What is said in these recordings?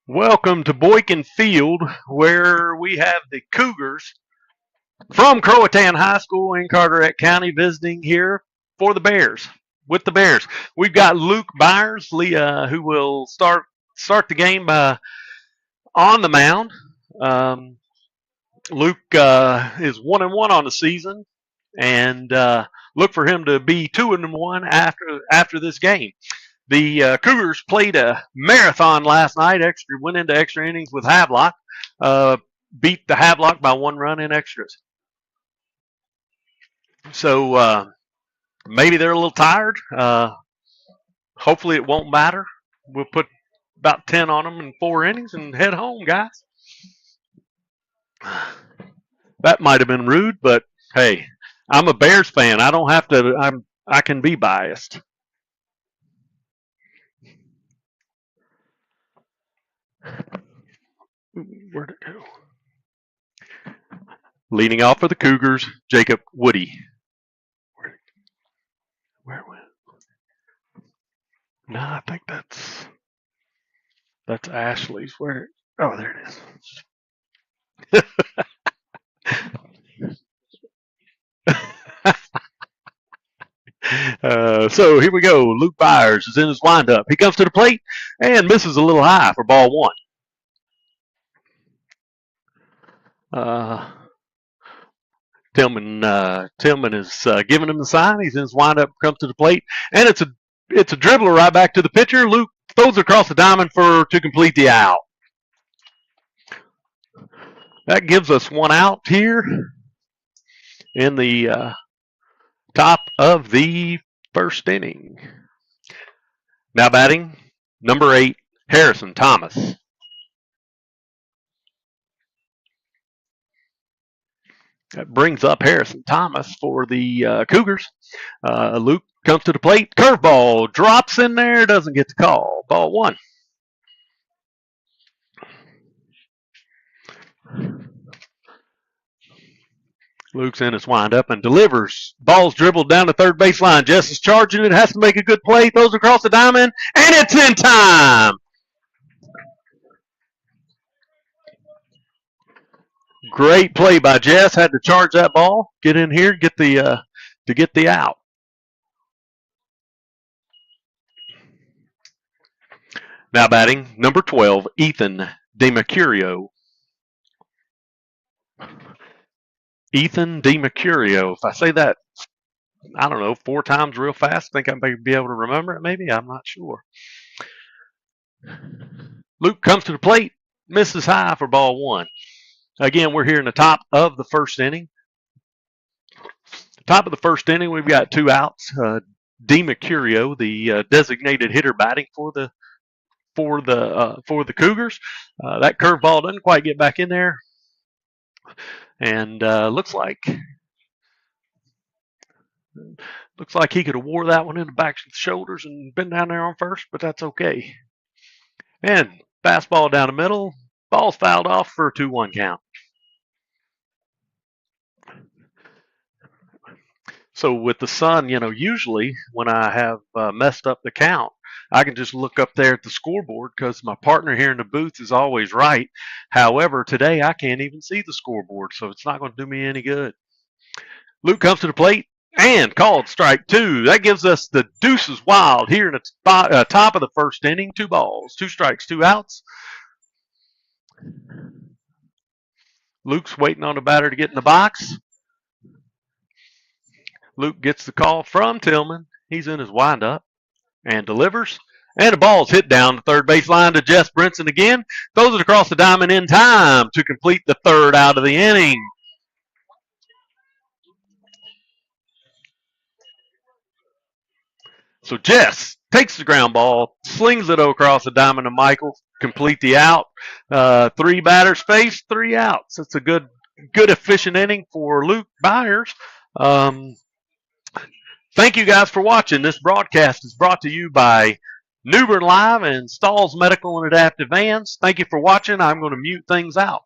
Welcome to Boykin Field, where we have the Cougars from Croatan High School in Carteret County visiting here for the Bears. With the Bears, we've got Luke Byers, who will start the game on the mound. Um, Luke is 1-1 on the season, and look for him to be 2-1 after this game. The Cougars played a marathon last night. Went into extra innings with Havelock. Beat the Havelock by 1 run in extras. So maybe they're a little tired. Hopefully it won't matter. We'll put about 10 on them in 4 innings and head home, guys. That might have been rude, but hey, I'm a Bears fan. I don't have to. I can be biased. Where'd it go? Leading off for the Cougars, Jacob Woody. Where went? No, I think that's Ashley's. Where? Oh, there it is. So here we go. Luke Byers is in his windup. He comes to the plate and misses a little high for ball 1. Tillman is giving him the sign. He's in his windup, comes to the plate, and it's a dribbler right back to the pitcher. Luke throws it across the diamond to complete the out. That gives us 1 out here in the top of the first inning. Now batting, number 8, Harrison Thomas. That brings up Harrison Thomas for the Cougars. Luke comes to the plate. Curveball drops in there. Doesn't get the call. Ball 1. Luke's in his windup and delivers. Ball's dribbled down the third baseline. Jess is charging it. Has to make a good play. Throws across the diamond. And it's in time. Great play by Jess. Had to charge that ball. Get in here. Get the out. Now batting, number 12, Ethan DeMercurio. Ethan DeMercurio. If I say that, I don't know, 4 times real fast, I think I may be able to remember it. Maybe. I'm not sure. Luke comes to the plate. Misses high for ball 1. Again, we're here in the top of the first inning. Top of the first inning, we've got 2 outs. DeMercurio, the designated hitter, batting for the Cougars. That curveball doesn't quite get back in there, and looks like he could have wore that one in the back of the shoulders and been down there on first, but that's okay. And fastball down the middle. Ball's fouled off for a 2-1 count. So with the sun, usually when I have messed up the count, I can just look up there at the scoreboard because my partner here in the booth is always right. However, today I can't even see the scoreboard, so it's not going to do me any good. Luke comes to the plate and called strike 2. That gives us the deuces wild here in the top of the first inning. 2 balls, 2 strikes, 2 outs. Luke's waiting on the batter to get in the box. Luke gets the call from Tillman. He's in his windup and delivers. And the ball's hit down the third baseline to Jess Brinson again. Throws it across the diamond in time to complete the 3rd out of the inning. So Jess takes the ground ball, slings it across the diamond to Michael, complete the out. 3 batters faced, 3 outs. It's a good efficient inning for Luke Byers. Thank you guys for watching. This broadcast is brought to you by New Bern Live and Stalls Medical and Adaptive Vans. Thank you for watching. I'm going to mute things out.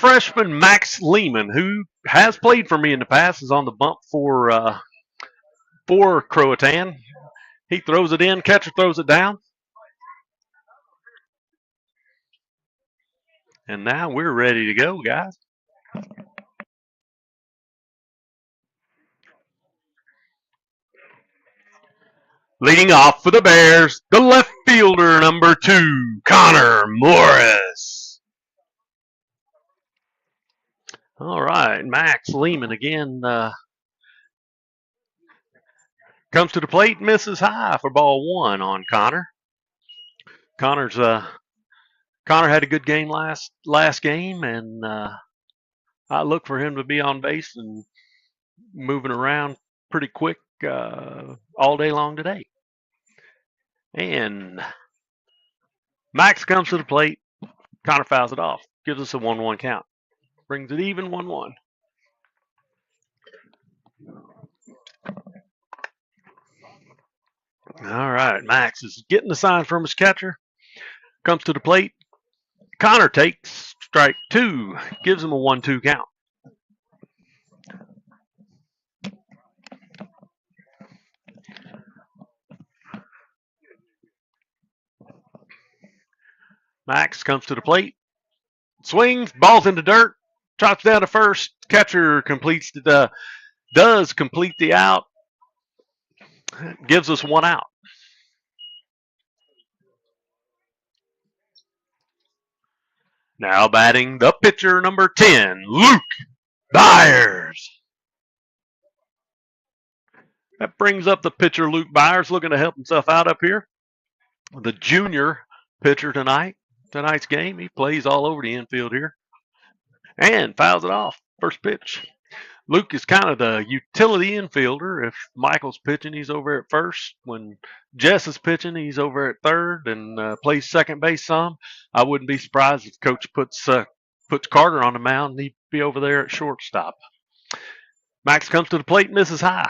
freshman Max Lehman, who has played for me in the past, is on the bump for Croatan. He throws it in, catcher throws it down. And now we're ready to go, guys. Leading off for the Bears, the left fielder, number 2, Connor Morris. All right, Max Lehman again comes to the plate, misses high for ball 1 on Connor. Connor had a good game last game, and I look for him to be on base and moving around pretty quick all day long today. And Max comes to the plate. Connor fouls it off. Gives us a 1-1 count. Brings it even 1-1. All right, Max is getting the sign from his catcher. Comes to the plate. Connor takes strike 2. Gives him a 1-2 count. Max comes to the plate, swings, ball's in the dirt, chops down to first. Catcher does complete the out, gives us 1 out. Now batting the pitcher, number 10, Luke Byers. That brings up the pitcher, Luke Byers, looking to help himself out up here. The junior pitcher tonight's game. He plays all over the infield here and fouls it off. First pitch. Luke is kind of the utility infielder. If Michael's pitching, he's over at first. When Jess is pitching, he's over at third and plays second base some. I wouldn't be surprised if Coach puts Carter on the mound and he'd be over there at shortstop. Max comes to the plate and misses high.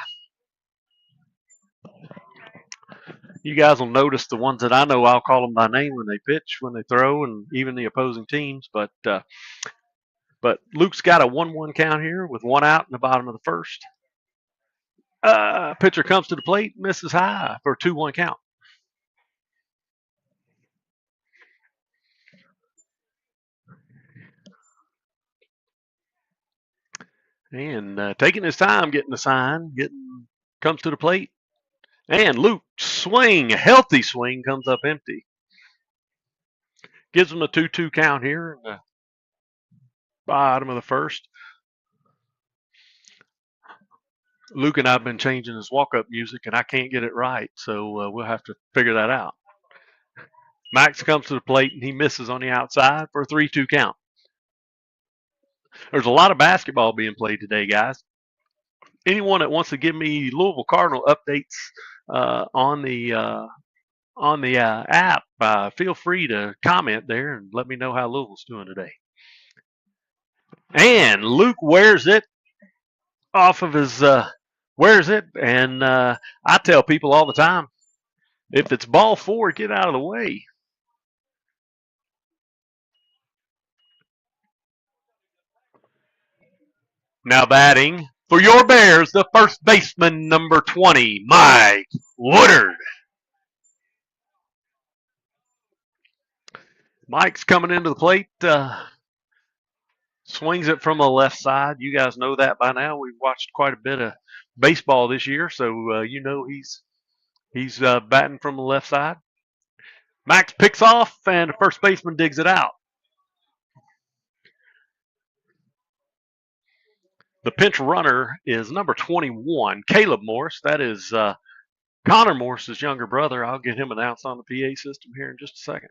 You guys will notice the ones that I know, I'll call them by name when they pitch, when they throw, and even the opposing teams. But Luke's got a 1-1 count here with 1 out in the bottom of the first. Pitcher comes to the plate, misses high for a 2-1 count. And taking his time getting the sign, comes to the plate. And Luke swing, a healthy swing, comes up empty. Gives him a 2-2 count here in the bottom of the first. Luke and I have been changing his walk-up music, and I can't get it right, so we'll have to figure that out. Max comes to the plate, and he misses on the outside for a 3-2 count. There's a lot of basketball being played today, guys. Anyone that wants to give me Louisville Cardinal updates on the app, feel free to comment there and let me know how Louisville's doing today. And Luke wears it off of his and I tell people all the time, if it's ball 4, get out of the way. Now batting for your Bears, the first baseman, number 20, Mike Woodard. Mike's coming into the plate, swings it from the left side. You guys know that by now. We've watched quite a bit of baseball this year, so you know he's batting from the left side. Max picks off, and the first baseman digs it out. The pinch runner is number 21, Caleb Morris. That is Connor Morris's younger brother. I'll get him announced on the PA system here in just a second.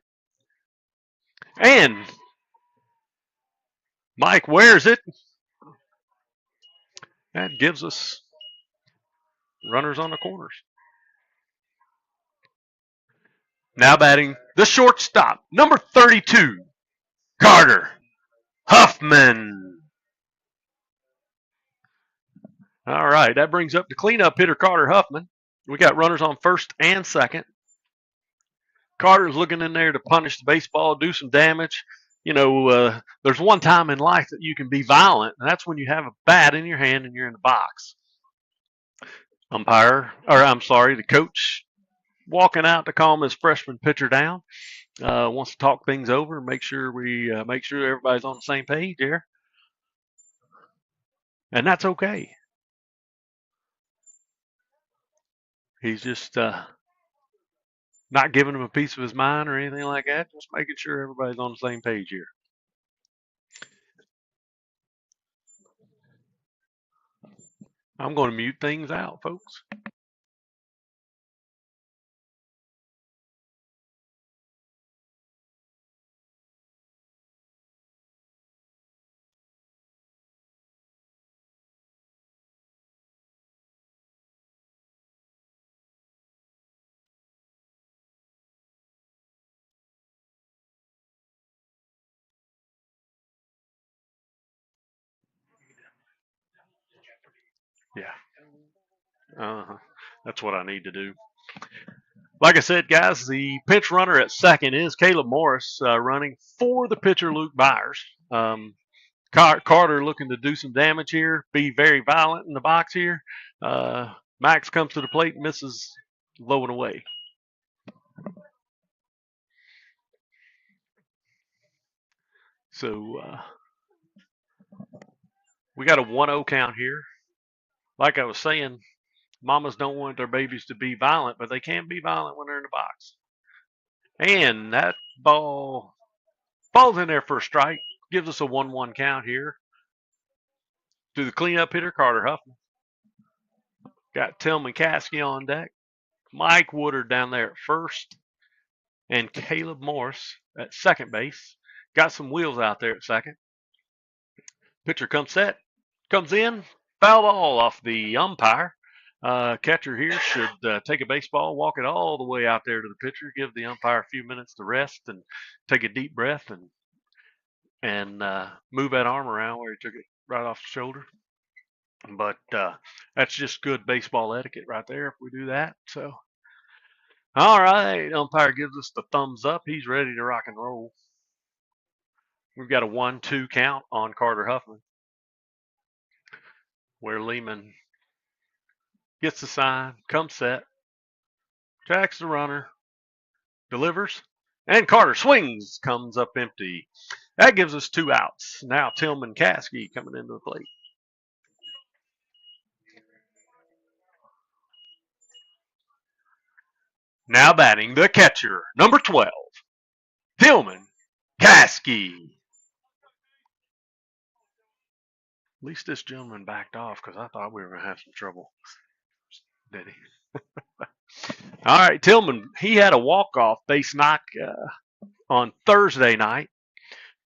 And Mike wears it. That gives us runners on the corners. Now batting the shortstop, number 32, Carter Huffman. All right, that brings up the cleanup hitter, Carter Huffman. We got runners on first and second. Carter's looking in there to punish the baseball, do some damage. there's one time in life that you can be violent, and that's when you have a bat in your hand and you're in the box. The coach walking out to calm his freshman pitcher down. Wants to talk things over and make sure everybody's on the same page here, and that's okay. He's just not giving him a piece of his mind or anything like that. Just making sure everybody's on the same page here. I'm going to mute things out, folks. Yeah. Uh-huh. That's what I need to do. Like I said, guys, the pinch runner at second is Caleb Morris, running for the pitcher Luke Byers. Carter looking to do some damage here, be very violent in the box here. Max comes to the plate, misses low and away. So we got a 1-0 count here. Like I was saying, mamas don't want their babies to be violent, but they can be violent when they're in the box. And that ball falls in there for a strike. Gives us a 1-1 count here. To the cleanup hitter, Carter Huffman. Got Tillman Caskey on deck. Mike Woodard down there at first. And Caleb Morris at second base. Got some wheels out there at second. Pitcher comes in, foul ball off the umpire. Catcher here should take a baseball, walk it all the way out there to the pitcher, give the umpire a few minutes to rest and take a deep breath and move that arm around where he took it right off the shoulder. But that's just good baseball etiquette right there if we do that. So, all right, umpire gives us the thumbs up. He's ready to rock and roll. We've got a 1-2 count on Carter Huffman, where Lehman gets the sign, comes set, tracks the runner, delivers, and Carter swings, comes up empty. That gives us 2 outs. Now Tillman Caskey coming into the plate. Now batting the catcher, number 12, Tillman Caskey. At least this gentleman backed off because I thought we were going to have some trouble. Did he? All right, Tillman, he had a walk-off base knock on Thursday night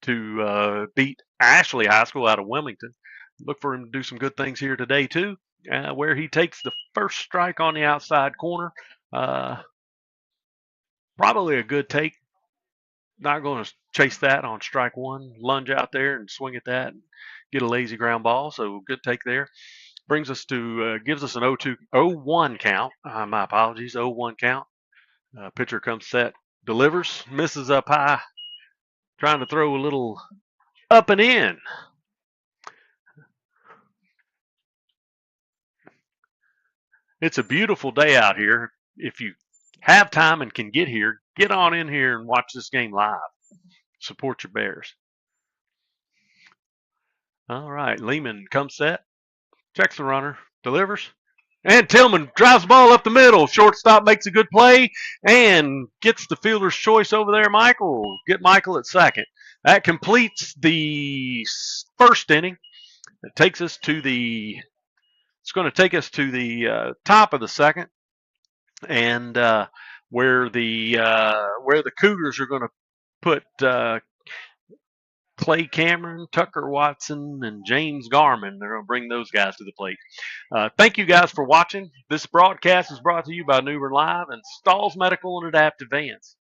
to beat Ashley High School out of Wilmington. Look for him to do some good things here today, too, where he takes the first strike on the outside corner. Probably a good take. Not going to chase that on strike one. Lunge out there and swing at that and get a lazy ground ball. So good take there. Brings us to gives us an 0-1 count. My apologies, 0-1 count. Pitcher comes set, delivers, misses up high, trying to throw a little up and in. It's a beautiful day out here. If you have time and can get here, get on in here and watch this game live. Support your Bears. All right, Lehman comes set, checks the runner, delivers, and Tillman drives the ball up the middle. Shortstop makes a good play and gets the fielder's choice over there, Michael. Get Michael at second. That completes the first inning. It takes us to the. It's going to take us to the top of the second, and where the Cougars are going to put Clay Cameron, Tucker Watson, and James Garman. They're going to bring those guys to the plate. Thank you guys for watching. This broadcast is brought to you by New Bern Live and Stalls Medical and Adaptive Vans.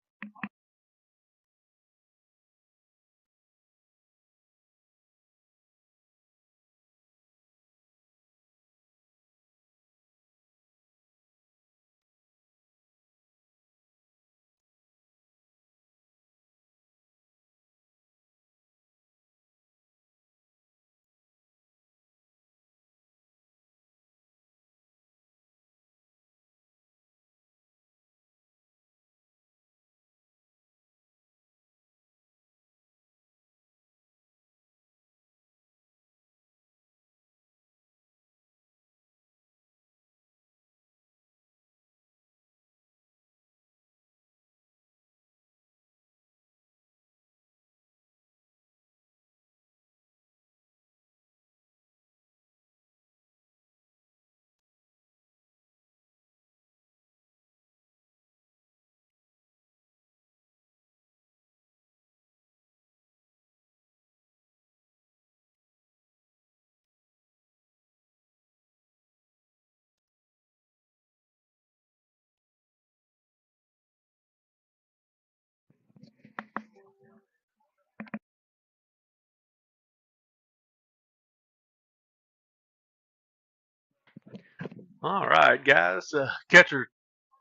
All right, guys. Catcher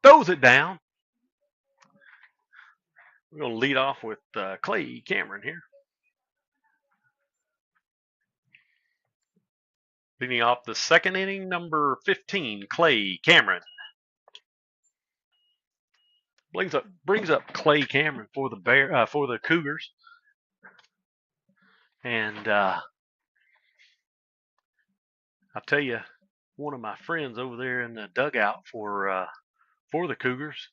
throws it down. We're going to lead off with Clay Cameron here. Leading off the second inning, number 15, Clay Cameron. Brings up Clay Cameron for the Cougars. And I'll tell you, one of my friends over there in the dugout for the Cougars,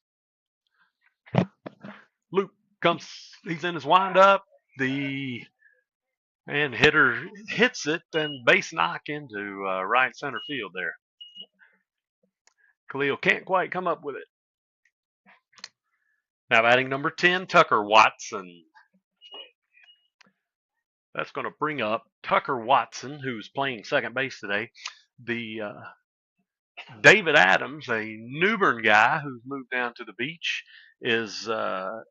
Luke comes. He's in his windup. And hitter hits it and base knock into right center field there. Khalil can't quite come up with it. Now batting number 10, Tucker Watson. That's going to bring up Tucker Watson, who's playing second base today. The David Adams, a New Bern guy who's moved down to the beach, is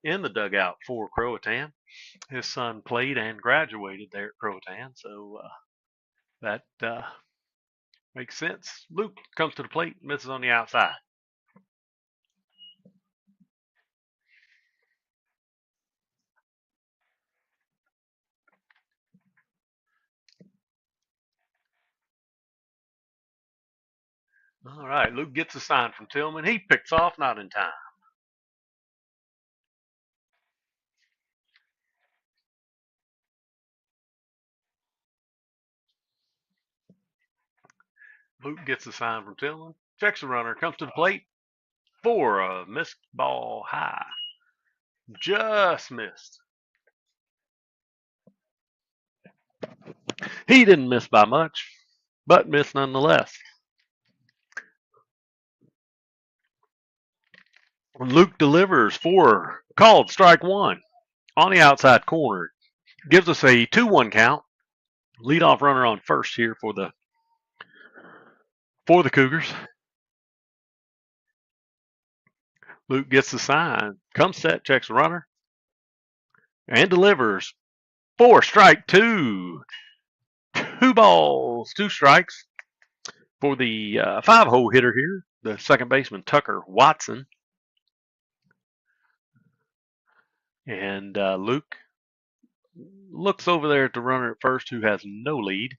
in the dugout for Croatan. His son played and graduated there at Croatan, so that makes sense. Luke comes to the plate, misses on the outside. All right, Luke gets a sign from Tillman. He picks off, not in time. Luke gets a sign from Tillman. Checks the runner, comes to the plate for a missed ball high. Just missed. He didn't miss by much, but missed nonetheless. Luke delivers for called strike one on the outside corner. Gives us a 2-1 count. Leadoff runner on first here for the Cougars. Luke gets the sign, comes set, checks the runner, and delivers for strike two. 2 balls, 2 strikes for the 5-hole hitter here, the second baseman Tucker Watson. And Luke looks over there at the runner at first, who has no lead.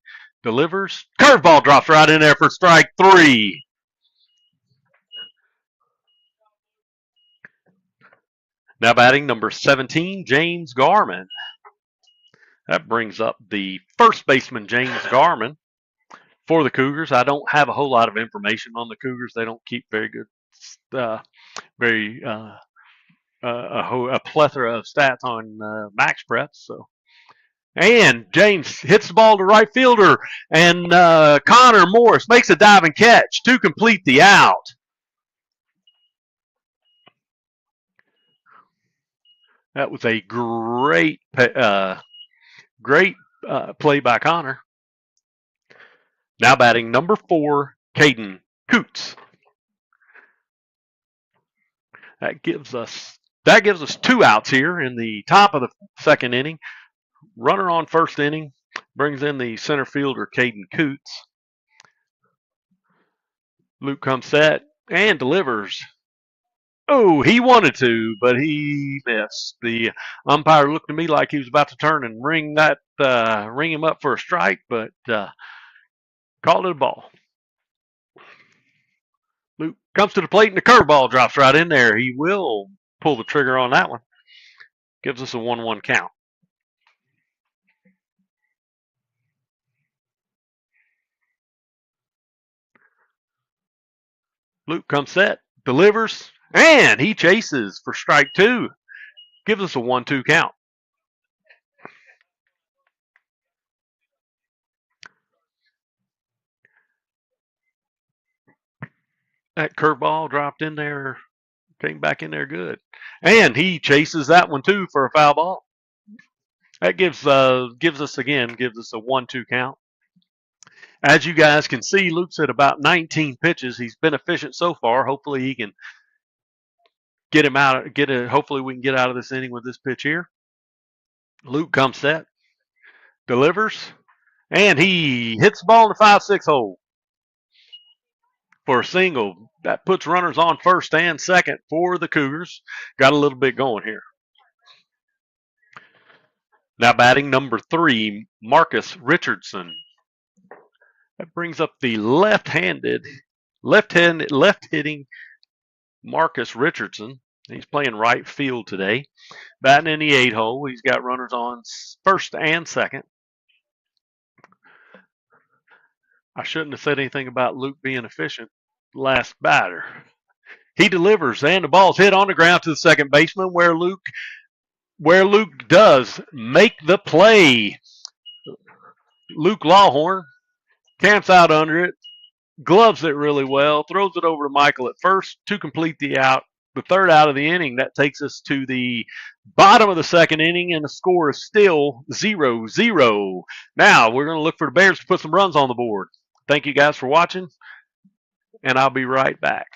Delivers. Curveball drops right in there for strike 3. Now batting number 17, James Garman. That brings up the first baseman, James Garman, for the Cougars. I don't have a whole lot of information on the Cougars. They don't keep very good, a plethora of stats on MaxPreps. So, and James hits the ball to right fielder, and Connor Morris makes a diving catch to complete the out. That was a great play by Connor. Now batting number 4, Caden Coots. That gives us 2 outs here in the top of the second inning. Runner on first inning brings in the center fielder, Caden Coots. Luke comes set and delivers. Oh, he wanted to, but he missed. The umpire looked to me like he was about to turn and ring him up for a strike, but called it a ball. Luke comes to the plate, and the curveball drops right in there. He will pull the trigger on that one. Gives us a 1-1 count. Luke comes set, delivers, and he chases for strike 2. Gives us a 1-2 count. That curveball dropped in there, came back in there good. And he chases that one too for a foul ball. That gives us a 1-2 count. As you guys can see, Luke's at about 19 pitches. He's been efficient so far. Hopefully he can get him out. Hopefully we can get out of this inning with this pitch here. Luke comes set, delivers, and he hits the ball in the 5-6 hole. for a single. That puts runners on first and second for the Cougars. Got a little bit going here. Now batting number 3, Marcus Richardson. That brings up the left-hitting Marcus Richardson. He's playing right field today. Batting in the 8 hole. He's got runners on first and second. I shouldn't have said anything about Luke being efficient. Last batter. He delivers, and the ball's hit on the ground to the second baseman where Luke does make the play. Luke Lawhorn camps out under it, gloves it really well, throws it over to Michael at first to complete the out. The third out of the inning. That takes us to the bottom of the second inning, and the score is still 0-0. Now we're going to look for the Bears to put some runs on the board. Thank you guys for watching, and I'll be right back.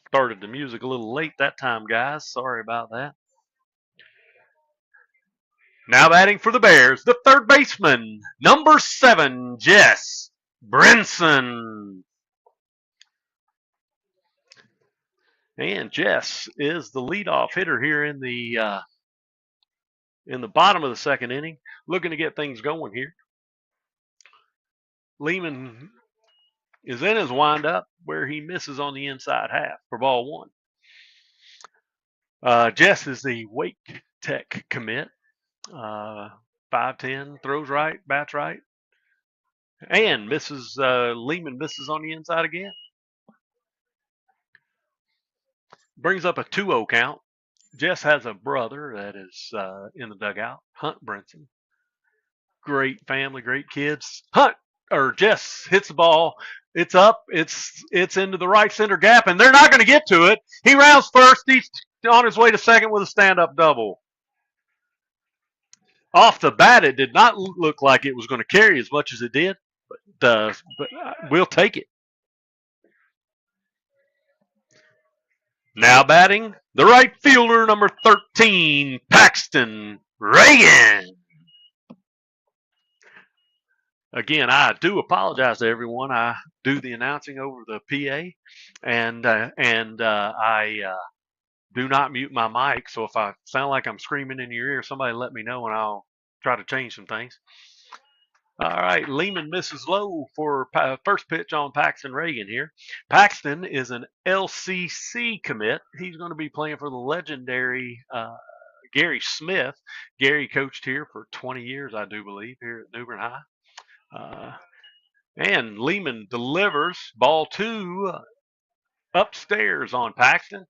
Started the music a little late that time, guys. Sorry about that. Now batting for the Bears, the third baseman, number 7, Jess Brinson. And Jess is the leadoff hitter here in the bottom of the second inning, looking to get things going here. Lehman is in his windup where he misses on the inside half for ball 1. Jess is the Wake Tech commit. 5'10", throws right, bats right, and misses. Lehman misses on the inside again. Brings up a 2-0 count. Jess has a brother that is in the dugout, Hunt Brinson. Great family, great kids. Jess hits the ball. It's up. It's into the right center gap, and they're not going to get to it. He rounds first. He's on his way to second with a stand-up double. Off the bat, it did not look like it was going to carry as much as it did, but we'll take it. Now batting, the right fielder, number 13, Paxton Reagan. Again, I do apologize to everyone. I do the announcing over the PA, and I do not mute my mic. So if I sound like I'm screaming in your ear, somebody let me know, and I'll try to change some things. All right, Lehman misses low for first pitch on Paxton Reagan here. Paxton is an LCC commit. He's going to be playing for the legendary Gary Smith. Gary coached here for 20 years, I do believe, here at New Bern High. And Lehman delivers ball 2 upstairs on Paxton.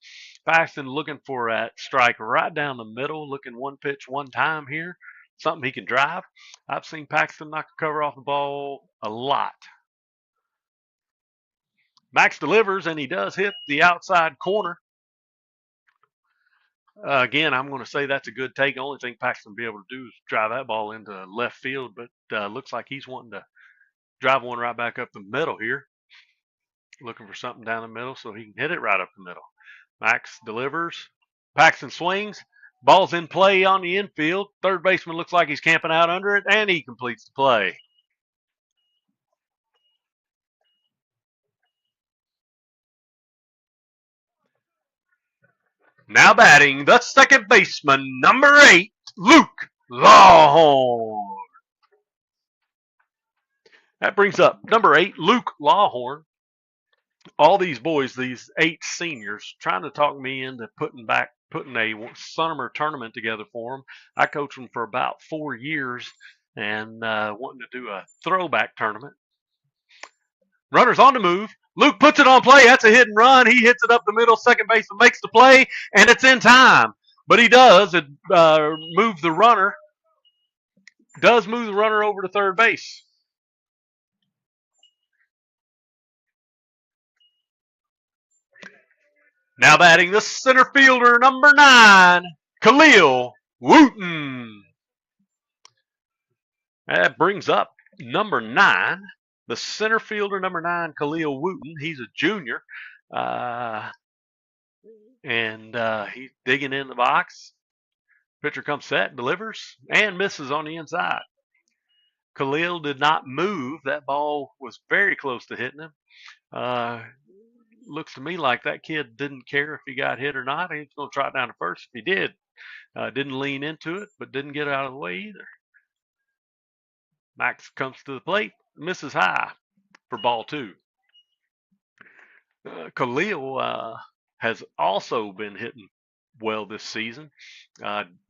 Paxton looking for a strike right down the middle, looking one pitch, one time here. Something he can drive. I've seen Paxton knock the cover off the ball a lot. Max delivers, and he does hit the outside corner. Again, I'm going to say that's a good take. The only thing Paxton will be able to do is drive that ball into left field, but looks like he's wanting to drive one right back up the middle here. Looking for something down the middle so he can hit it right up the middle. Max delivers. Paxton swings. Ball's in play on the infield. Third baseman looks like he's camping out under it, and he completes the play. Now batting the second baseman, number 8, Luke Lawhorn. That brings up number 8, Luke Lawhorn. All these boys, these 8 seniors, trying to talk me into putting a summer tournament together for them. I coached them for about 4 years and wanting to do a throwback tournament. Runner's on the move. Luke puts it on play. That's a hit and run. He hits it up the middle. Second baseman makes the play, and it's in time. But he does. It moves the runner. Does move the runner over to third base. Now batting the center fielder, number 9, Khalil Wooten. That brings up number 9, the center fielder, number 9, Khalil Wooten. He's a junior. And he's digging in the box. Pitcher comes set, delivers, and misses on the inside. Khalil did not move. That ball was very close to hitting him. Looks to me like that kid didn't care if he got hit or not. He was going to trot down to first if he did. Didn't lean into it, but didn't get out of the way either. Max comes to the plate, misses high for ball 2. Khalil has also been hitting well this season.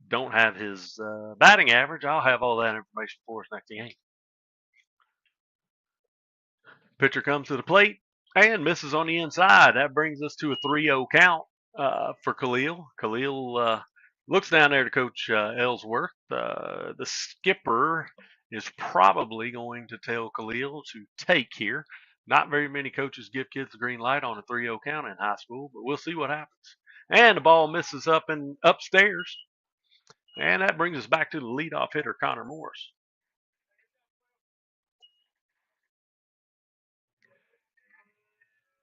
Don't have his batting average. I'll have all that information for us next game. Pitcher comes to the plate and misses on the inside. That brings us to a 3-0 count for Khalil. Khalil looks down there to Coach Ellsworth. The skipper is probably going to tell Khalil to take here. Not very many coaches give kids the green light on a 3-0 count in high school, but we'll see what happens. And the ball misses up and upstairs. And that brings us back to the leadoff hitter, Connor Morris.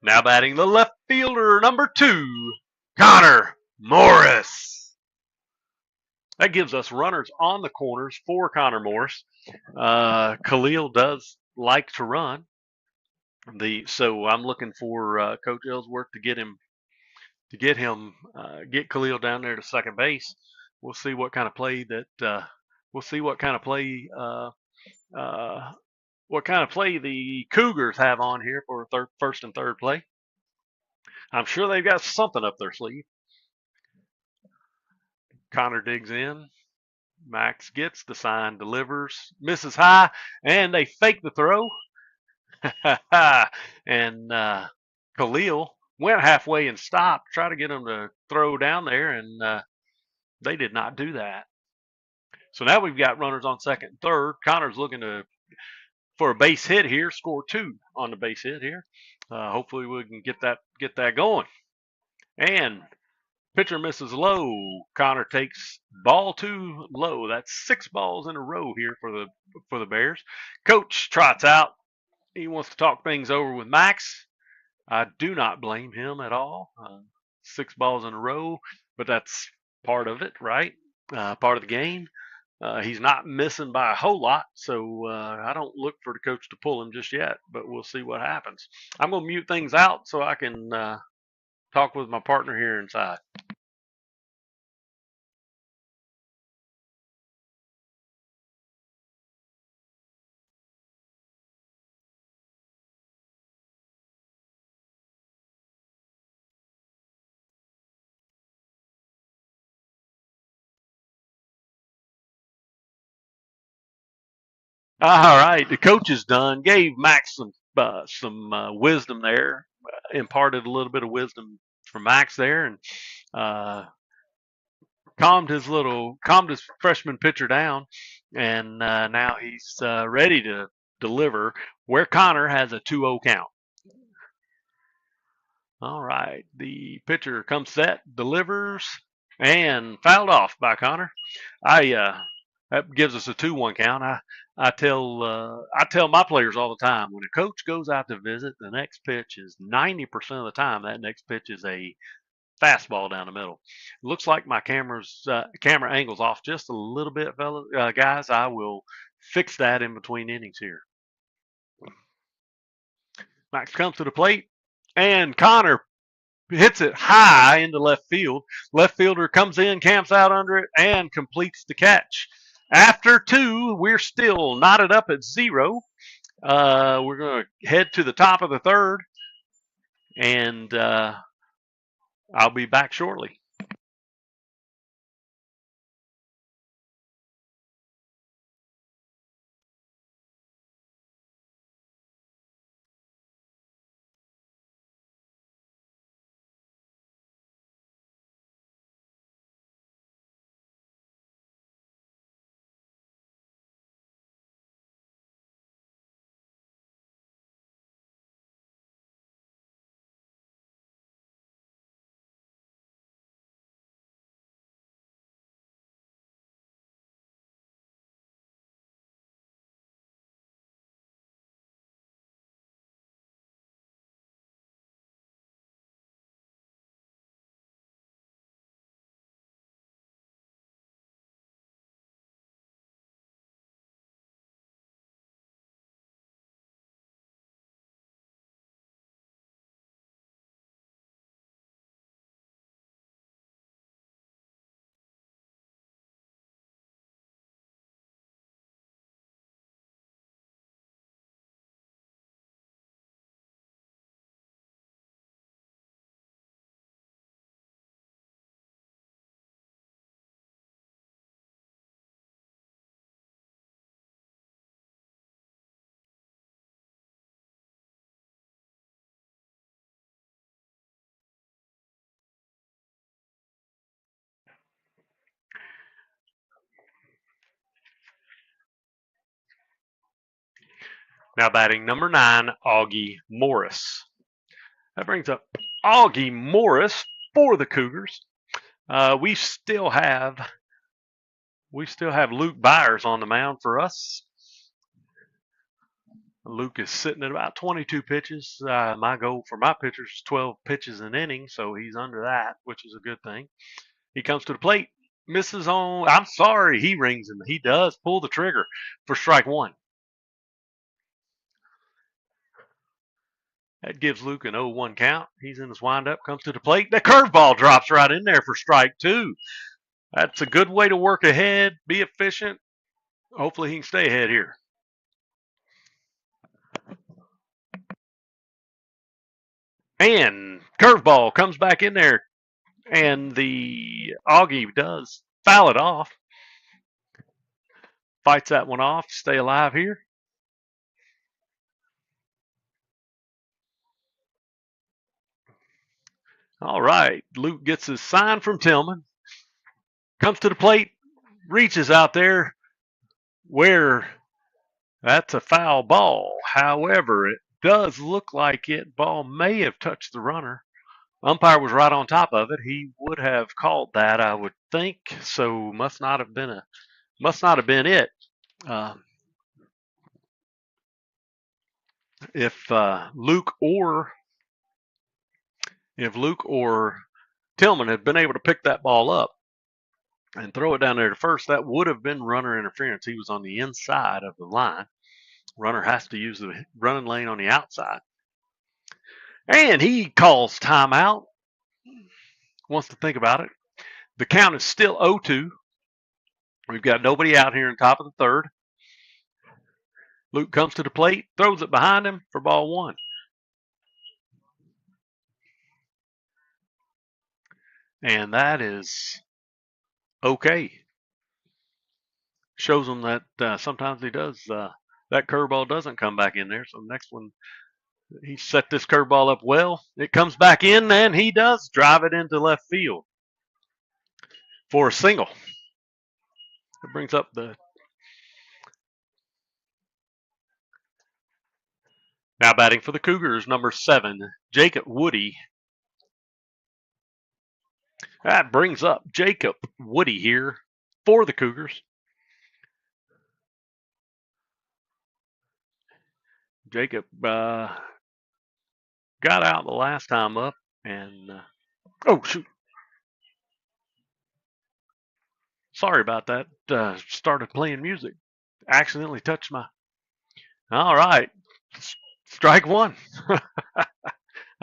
Now batting the left fielder, number 2, Connor Morris. That gives us runners on the corners for Connor Morris. Khalil does like to run. So I'm looking for Coach Ellsworth to get Khalil down there to second base. We'll see what kind of play the Cougars have on here for first and third play. I'm sure they've got something up their sleeve. Connor digs in. Max gets the sign, delivers, misses high, and they fake the throw. And Khalil went halfway and stopped, try to get him to throw down there, and they did not do that. So now we've got runners on second and third. Connor's looking for a base hit here, score 2 on the base hit here. Hopefully we can get that going. And pitcher misses low. Connor takes ball 2 low. That's 6 balls in a row here for the Bears. Coach trots out. He wants to talk things over with Max. I do not blame him at all. 6 balls in a row, but that's part of it, right? Part of the game. He's not missing by a whole lot, so I don't look for the coach to pull him just yet, but we'll see what happens. I'm going to mute things out so I can talk with my partner here inside. All right, the coach is done. Gave Max some wisdom there, imparted a little bit of wisdom from Max there, and calmed his freshman pitcher down, and now he's ready to deliver where Connor has a 2-0 count. All right, the pitcher comes set, delivers, and fouled off by Connor. That gives us a 2-1 count. I tell my players all the time, when a coach goes out to visit, the next pitch is 90% of the time that next pitch is a fastball down the middle. It looks like my camera angle's off just a little bit, guys. I will fix that in between innings here. Max comes to the plate, and Connor hits it high into left field. Left fielder comes in, camps out under it, and completes the catch. After 2, we're still knotted up at 0. We're going to head to the top of the 3rd, and I'll be back shortly. Now batting number 9, Augie Morris. That brings up Augie Morris for the Cougars. We still have Luke Byers on the mound for us. Luke is sitting at about 22 pitches. My goal for my pitchers is 12 pitches an inning, so he's under that, which is a good thing. He comes to the plate, misses on. I'm sorry, he rings him. He does pull the trigger for strike 1. That gives Luke an 0-1 count. He's in his windup, comes to the plate. The curveball drops right in there for strike 2. That's a good way to work ahead, be efficient. Hopefully he can stay ahead here. And curveball comes back in there, and the Augie does foul it off. Fights that one off, stay alive here. All right, Luke gets his sign from Tillman. Comes to the plate, reaches out there where that's a foul ball. However, it does look like it ball may have touched the runner. Umpire was right on top of it. He would have called that, I would think. So must not have been it. If Luke or Tillman had been able to pick that ball up and throw it down there to first, that would have been runner interference. He was on the inside of the line. Runner has to use the running lane on the outside. And he calls timeout. Wants to think about it. The count is still 0-2. We've got nobody out here in top of the 3rd. Luke comes to the plate, throws it behind him for ball 1. And that is okay. Shows him that sometimes he does. That curveball doesn't come back in there. So next one, he set this curveball up well. It comes back in, and he does drive it into left field for a single. It brings up the now batting for the Cougars, number 7, Jacob Woody. That brings up Jacob Woody here for the Cougars. Jacob got out the last time up, and oh shoot, sorry about that. Started playing music, accidentally touched my. All right, strike 1.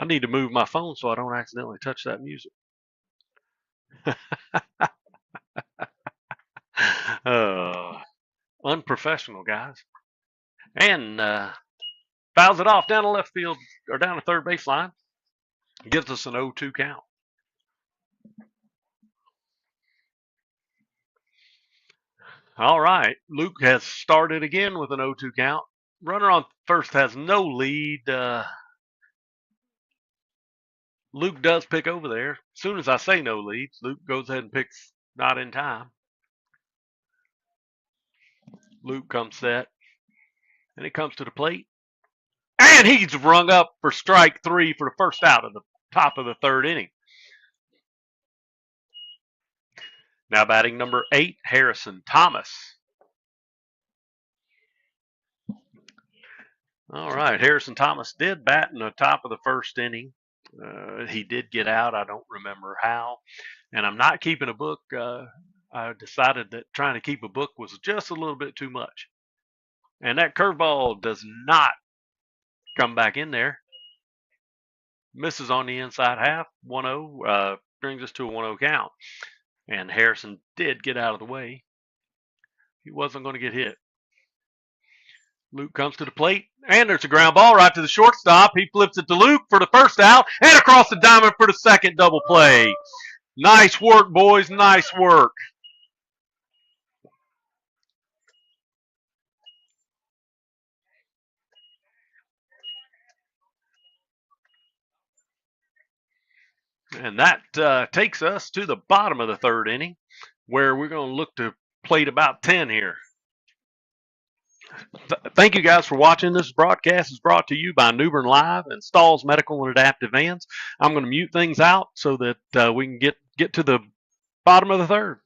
I need to move my phone so I don't accidentally touch that music. Unprofessional, guys. And fouls it off down the left field or down the third baseline. Gives us an 0-2 count. All right. Luke has started again with an 0-2 count. Runner on first has no lead. Luke does pick over there. As soon as I say no lead, Luke goes ahead and picks not in time. Luke comes set, and it comes to the plate. And he's rung up for strike 3 for the first out of the top of the third inning. Now batting number 8, Harrison Thomas. All right, Harrison Thomas did bat in the top of the first inning. He did get out. I don't remember how. And I'm not keeping a book. I decided that trying to keep a book was just a little bit too much. And that curveball does not come back in there. Misses on the inside half. 1-0 brings us to a 1-0 count. And Harrison did get out of the way. He wasn't going to get hit. Luke comes to the plate, and there's a ground ball right to the shortstop. He flips it to Luke for the first out, and across the diamond for the second double play. Nice work, boys. Nice work. And that takes us to the bottom of the third inning, where we're going to look to plate about 10 here. Thank you guys for watching. This broadcast is brought to you by Newbern Live and Stalls Medical and Adaptive Vans. I'm going to mute things out so that we can get to the bottom of the third.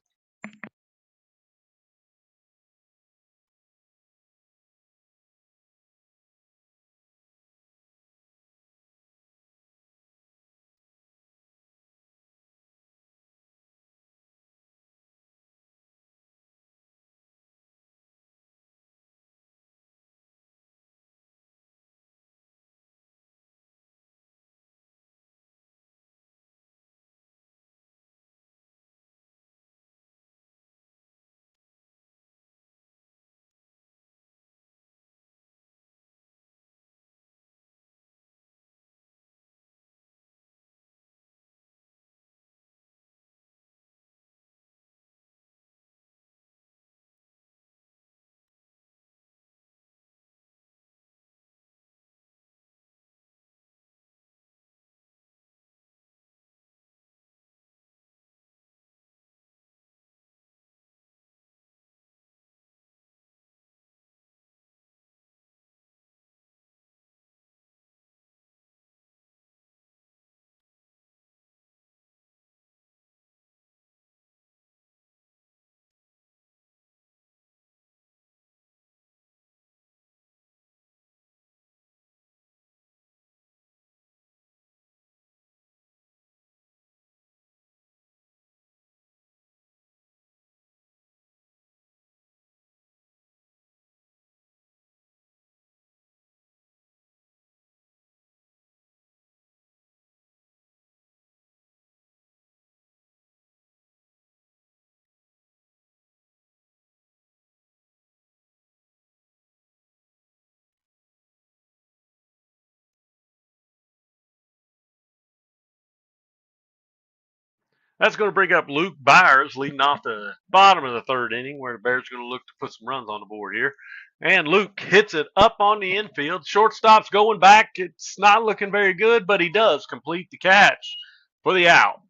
That's going to bring up Luke Byers leading off the bottom of the third inning, where the Bears are going to look to put some runs on the board here. And Luke hits it up on the infield. Shortstop's going back. It's not looking very good, but he does complete the catch for the out.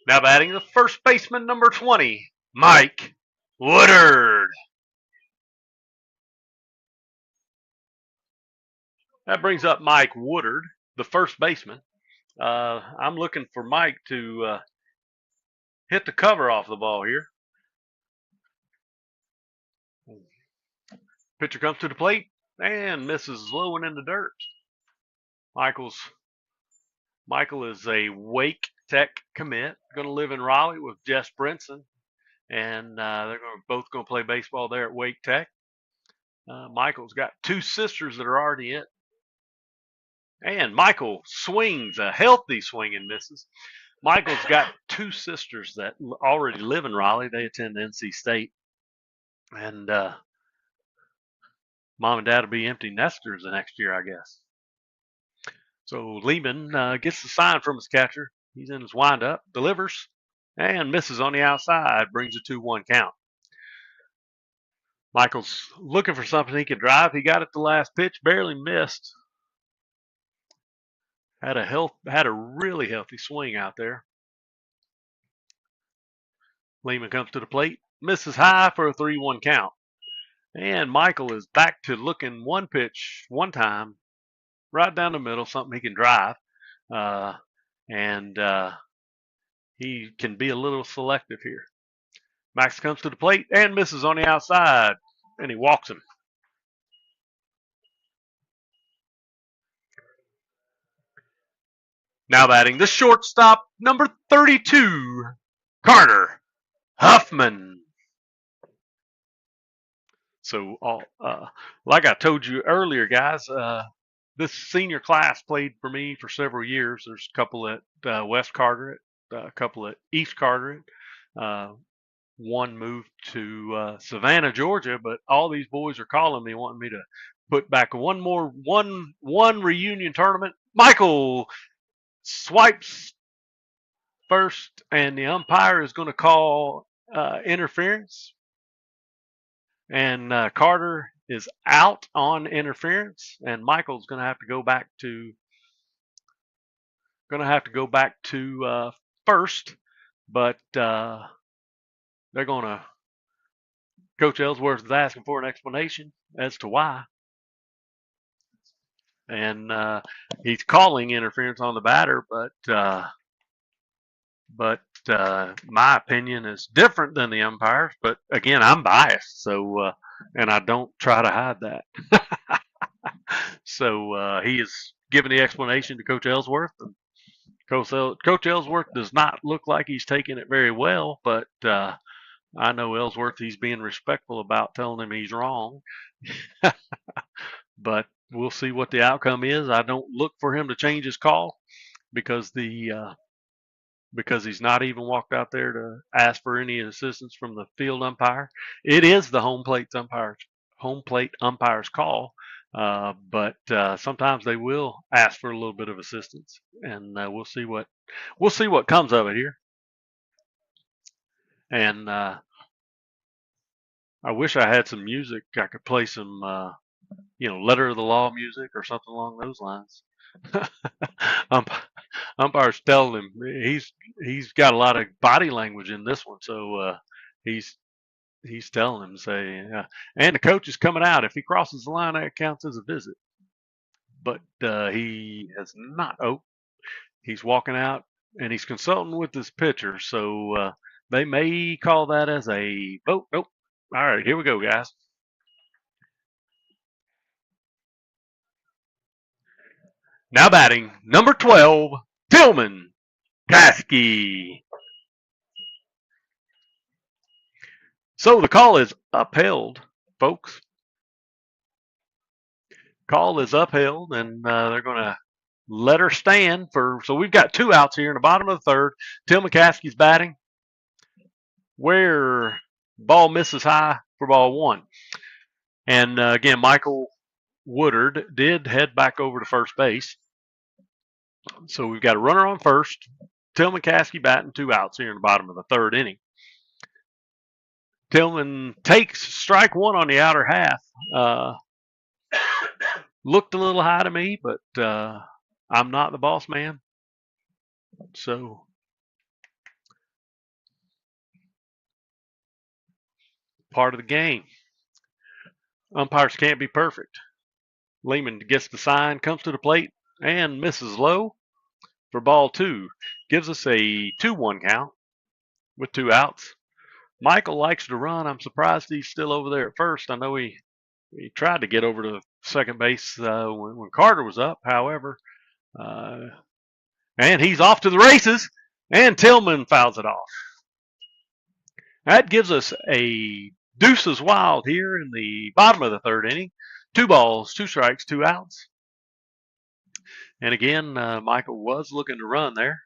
Now batting the first baseman, number 20, Mike Woodard. That brings up Mike Woodard, the first baseman. I'm looking for Mike to hit the cover off the ball here. Pitcher comes to the plate and misses low and in the dirt. Michael is a Wake Tech commit, going to live in Raleigh with Jess Brinson, and they're both going to play baseball there at Wake Tech. Michael's got two sisters that are already in. And Michael swings a healthy swing and misses. Michael's got two sisters that already live in Raleigh. They attend NC State. And mom and dad will be empty nesters the next year, I guess. So Lehman gets the sign from his catcher. He's in his windup, delivers, and misses on the outside, brings a 2-1 count. Michael's looking for something he can drive. He got it the last pitch, barely missed. Had a really healthy swing out there. Lehman comes to the plate, misses high for a 3-1 count. And Michael is back to looking one pitch, one time, right down the middle, something he can drive. And he can be a little selective here. Max comes to the plate and misses on the outside, and he walks him. Now batting the shortstop, number 32, Carter Huffman. So, like I told you earlier, guys, this senior class played for me for several years. There's a couple at West Carteret, a couple at East Carteret. One moved to Savannah, Georgia, but all these boys are calling me, wanting me to put back one reunion tournament. Michael swipes first, and the umpire is going to call interference. And Carter is out on interference, and Michael's going to have to go back to first, but they're going to. Coach Ellsworth is asking for an explanation as to why, and he's calling interference on the batter, but my opinion is different than the umpires. But again, I'm biased, so and I don't try to hide that. So he is giving the explanation to Coach Ellsworth. And Coach Ellsworth does not look like he's taking it very well, but I know Ellsworth, he's being respectful about telling him he's wrong. But we'll see what the outcome is. I don't look for him to change his call because he's not even walked out there to ask for any assistance from the field umpire. It is the home plate umpire's call, but sometimes they will ask for a little bit of assistance, and we'll see what comes of it here. And I wish I had some music. I could play some, letter of the law music or something along those lines. Umpire's telling him he's got a lot of body language in this one, so he's telling him, say, and the coach is coming out. If he crosses the line, that counts as a visit. But he has not. Oh, he's walking out, and he's consulting with his pitcher, so they may call that as a vote. Nope. All right, here we go, guys. Now batting, number 12, Tillman Kasky. So the call is upheld, folks. Call is upheld, and they're going to let her stand so we've got 2 outs here in the bottom of the third. Tillman Kasky's batting, where ball misses high for ball 1. And again, Michael Woodard did head back over to first base. So we've got a runner on first. Tillman Kasky batting, 2 outs here in the bottom of the third inning. Tillman takes strike 1 on the outer half. Looked a little high to me, but I'm not the boss man. So part of the game. Umpires can't be perfect. Lehman gets the sign, comes to the plate, and misses low for ball 2. Gives us a 2-1 count with 2 outs. Michael likes to run. I'm surprised he's still over there at first. I know he tried to get over to second base when Carter was up. However, and he's off to the races, and Tillman fouls it off. That gives us a Deuces wild here in the bottom of the third inning. 2 balls, 2 strikes, 2 outs. And again, Michael was looking to run there.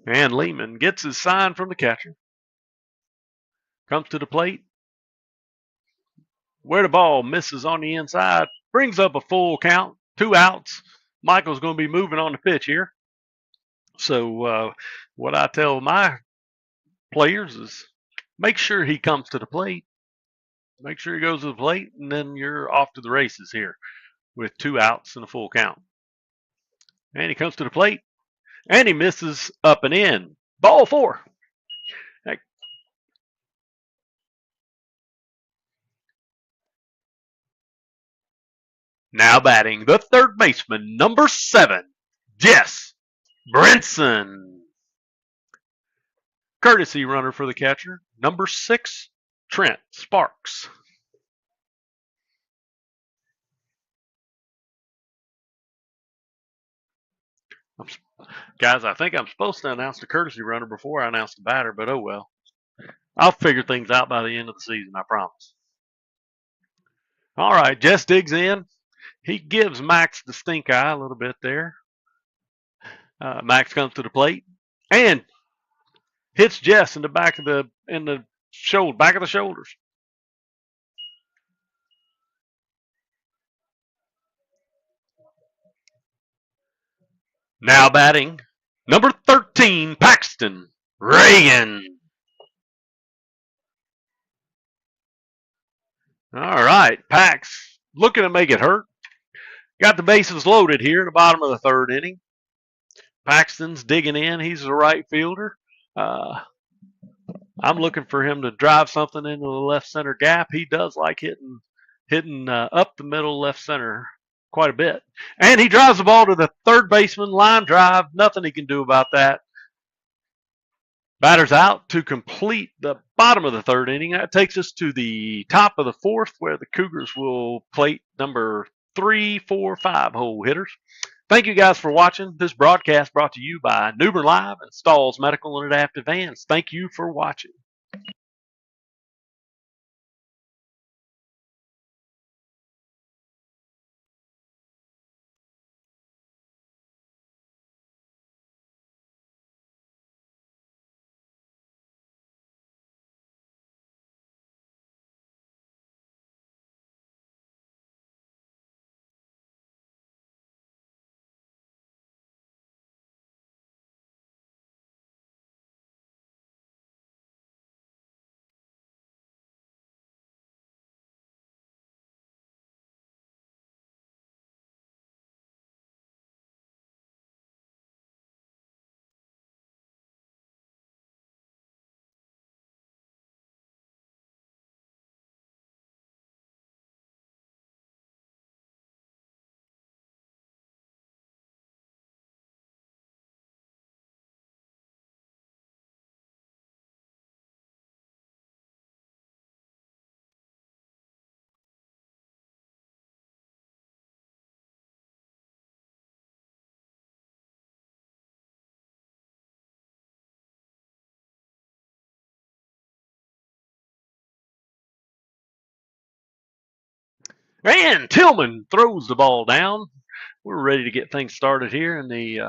And Lehman gets his sign from the catcher. Comes to the plate. Where the ball misses on the inside. Brings up a full count. 2 outs. Michael's going to be moving on the pitch here. So what I tell my players is make sure he comes to the plate. Make sure he goes to the plate, and then you're off to the races here with 2 outs and a full count. And he comes to the plate, and he misses up and in. Ball 4. Now batting, the third baseman, number 7, Jess Brinson. Courtesy runner for the catcher, number 6, Trent Sparks. Guys, I think I'm supposed to announce the courtesy runner before I announce the batter, but oh well. I'll figure things out by the end of the season, I promise. All right, Jess digs in. He gives Max the stink eye a little bit there. Max comes to the plate and hits Jess in the back of the shoulders. Now batting, number 13, Paxton Reagan. All right, Pax looking to make it hurt. Got the bases loaded here in the bottom of the third inning. Paxton's digging in. He's a right fielder. I'm looking for him to drive something into the left center gap. He does like hitting up the middle left center quite a bit. And he drives the ball to the third baseman, line drive. Nothing he can do about that. Batter's out to complete the bottom of the third inning. That takes us to the top of the fourth, where the Cougars will plate number 3, 4, 5 hole hitters. Thank you guys for watching. This broadcast brought to you by New Bern Live and Stalls Medical and Adaptive Vans. Thank you for watching. And Tillman throws the ball down. We're ready to get things started here in the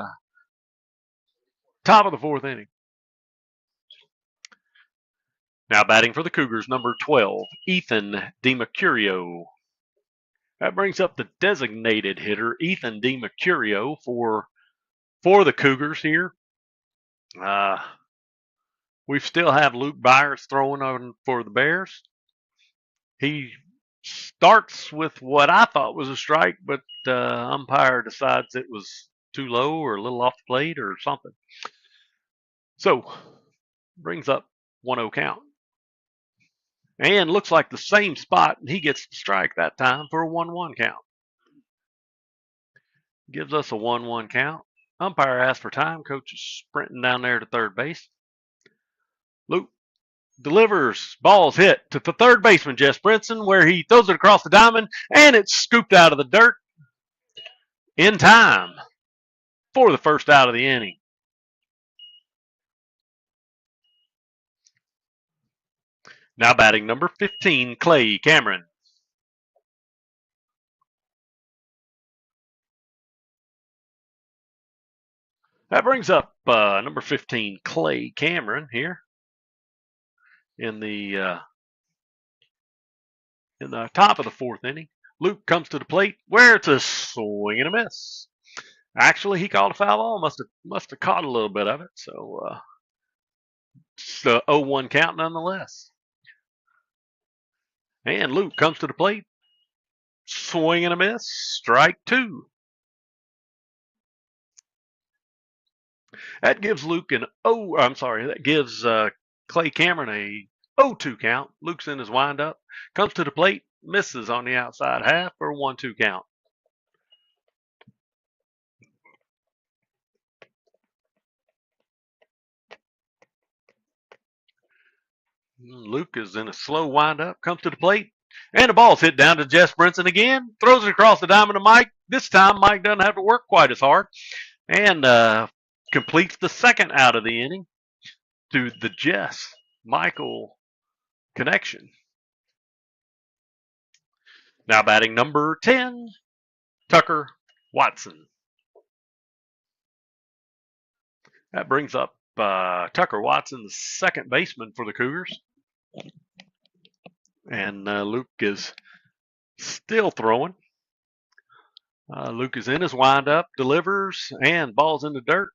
top of the fourth inning. Now batting for the Cougars, number 12, Ethan DiMercurio. That brings up the designated hitter, Ethan DiMercurio, for the Cougars here. We still have Luke Byers throwing on for the Bears. He starts with what I thought was a strike, but umpire decides it was too low or a little off the plate or something. So brings up 1-0 count. And looks like the same spot, and he gets the strike that time for a 1-1 count. Gives us a 1-1 count. Umpire asks for time. Coach is sprinting down there to third base. Luke delivers. Ball's hit to the third baseman, Jess Brinson, where he throws it across the diamond, and it's scooped out of the dirt in time for the first out of the inning. Now batting number 15, Clay Cameron. That brings up number 15, Clay Cameron here in the top of the fourth inning. Luke comes to the plate where it's a swing and a miss. Actually, he called a foul ball. Must have caught a little bit of it. So it's the 0-1 count nonetheless. And Luke comes to the plate. Swing and a miss. Strike two. That gives Luke that gives Clay Cameron a 0-2 count. Luke's in his windup. Comes to the plate. Misses on the outside half for a 1-2 count. Luke is in a slow windup. Comes to the plate. And the ball's hit down to Jess Brinson again. Throws it across the diamond to Mike. This time, Mike doesn't have to work quite as hard. And completes the second out of the inning to the Jess Michael connection. Now batting number 10, Tucker Watson. That brings up Tucker Watson, the second baseman for the Cougars. And Luke is still throwing. Luke is in his windup, delivers, and ball's in the dirt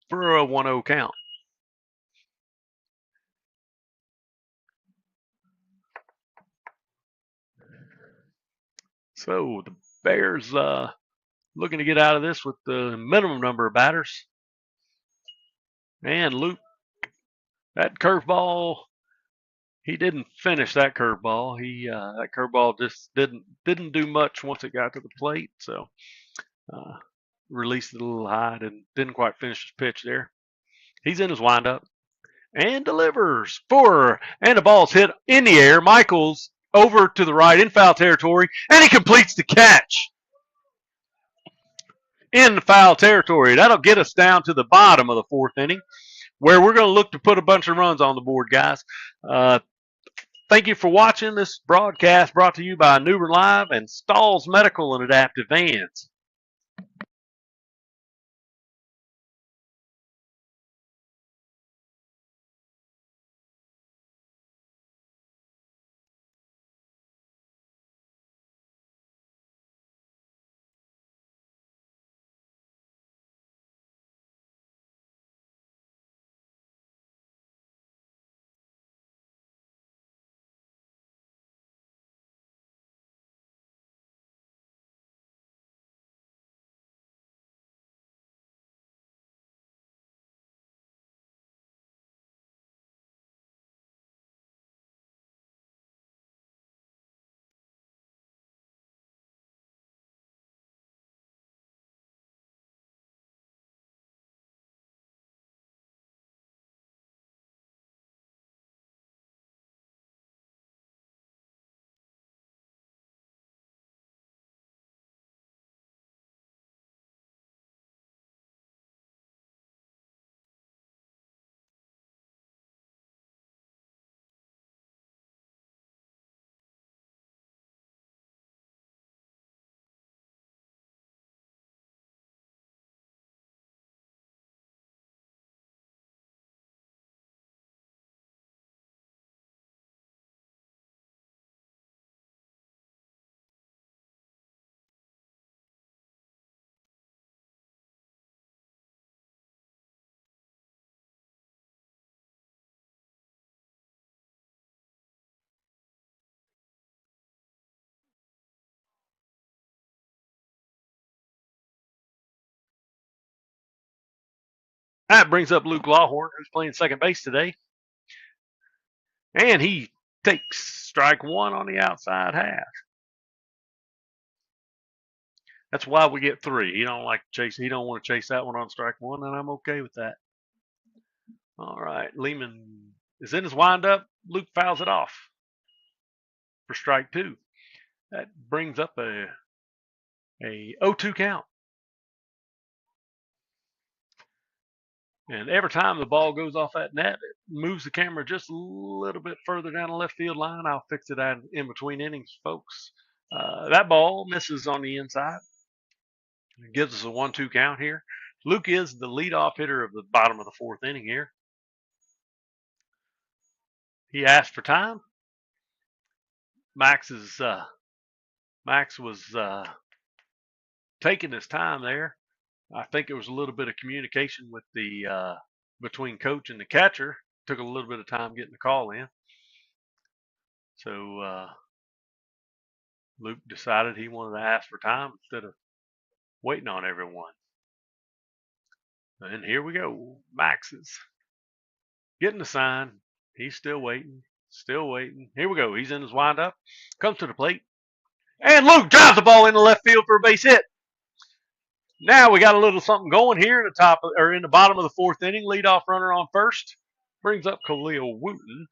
for a 1-0 count. So the Bears looking to get out of this with the minimum number of batters. And Luke, that curveball, he didn't finish that curveball. That curveball just didn't do much once it got to the plate. So released it a little high and didn't quite finish his pitch there. He's in his windup and delivers and the ball's hit in the air. Michaels over to the right in foul territory, and he completes the catch in foul territory. That'll get us down to the bottom of the fourth inning, where we're going to look to put a bunch of runs on the board, guys. Thank you for watching this broadcast brought to you by New Bern Live and Stalls Medical and Adaptive Vans. That brings up Luke Lawhorn, who's playing second base today. And he takes strike one on the outside half. That's why we get three. He don't want to chase that one on strike one, and I'm okay with that. All right, Lehman is in his windup. Luke fouls it off for strike two. That brings up a 0-2 count. And every time the ball goes off that net, it moves the camera just a little bit further down the left field line. I'll fix it out in between innings, folks. That ball misses on the inside. It gives us a 1-2 count here. Luke is the leadoff hitter of the bottom of the fourth inning here. He asked for time. Max was taking his time there. I think it was a little bit of communication with the between coach and the catcher. Took a little bit of time getting the call in. So Luke decided he wanted to ask for time instead of waiting on everyone. And here we go. Max is getting the sign. He's still waiting. Still waiting. Here we go. He's in his windup. Comes to the plate. And Luke drives the ball into left field for a base hit. Now we got a little something going here in the top or in the bottom of the fourth inning. Leadoff runner on first. Brings up Khalil Wooten.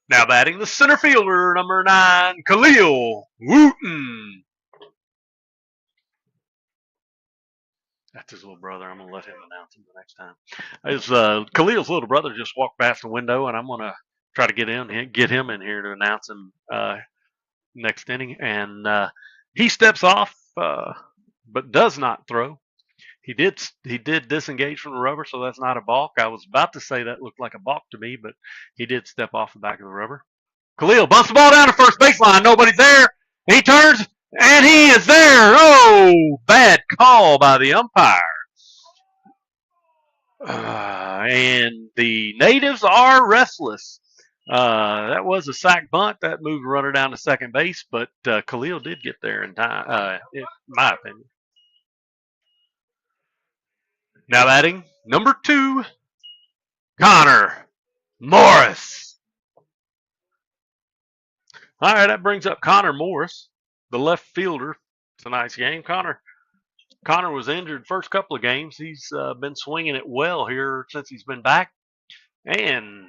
Now batting the center fielder, number 9, Khalil Wooten. That's his little brother. I'm going to let him announce him the next time. Khalil's little brother just walked past the window, and I'm going to try to get him in here to announce him next inning. And he steps off, but does not throw. He did disengage from the rubber, so that's not a balk. I was about to say that looked like a balk to me, but he did step off the back of the rubber. Khalil bumps the ball down to first baseline. Nobody's there. He turns, and he is there. Oh, bad call by the umpire. And the natives are restless. That was a sac bunt. That moved the runner down to second base, but Khalil did get there in time, in my opinion. Now batting, number 2, Connor Morris. All right, that brings up Connor Morris, the left fielder. Tonight's game. Connor was injured first couple of games. He's been swinging it well here since he's been back. And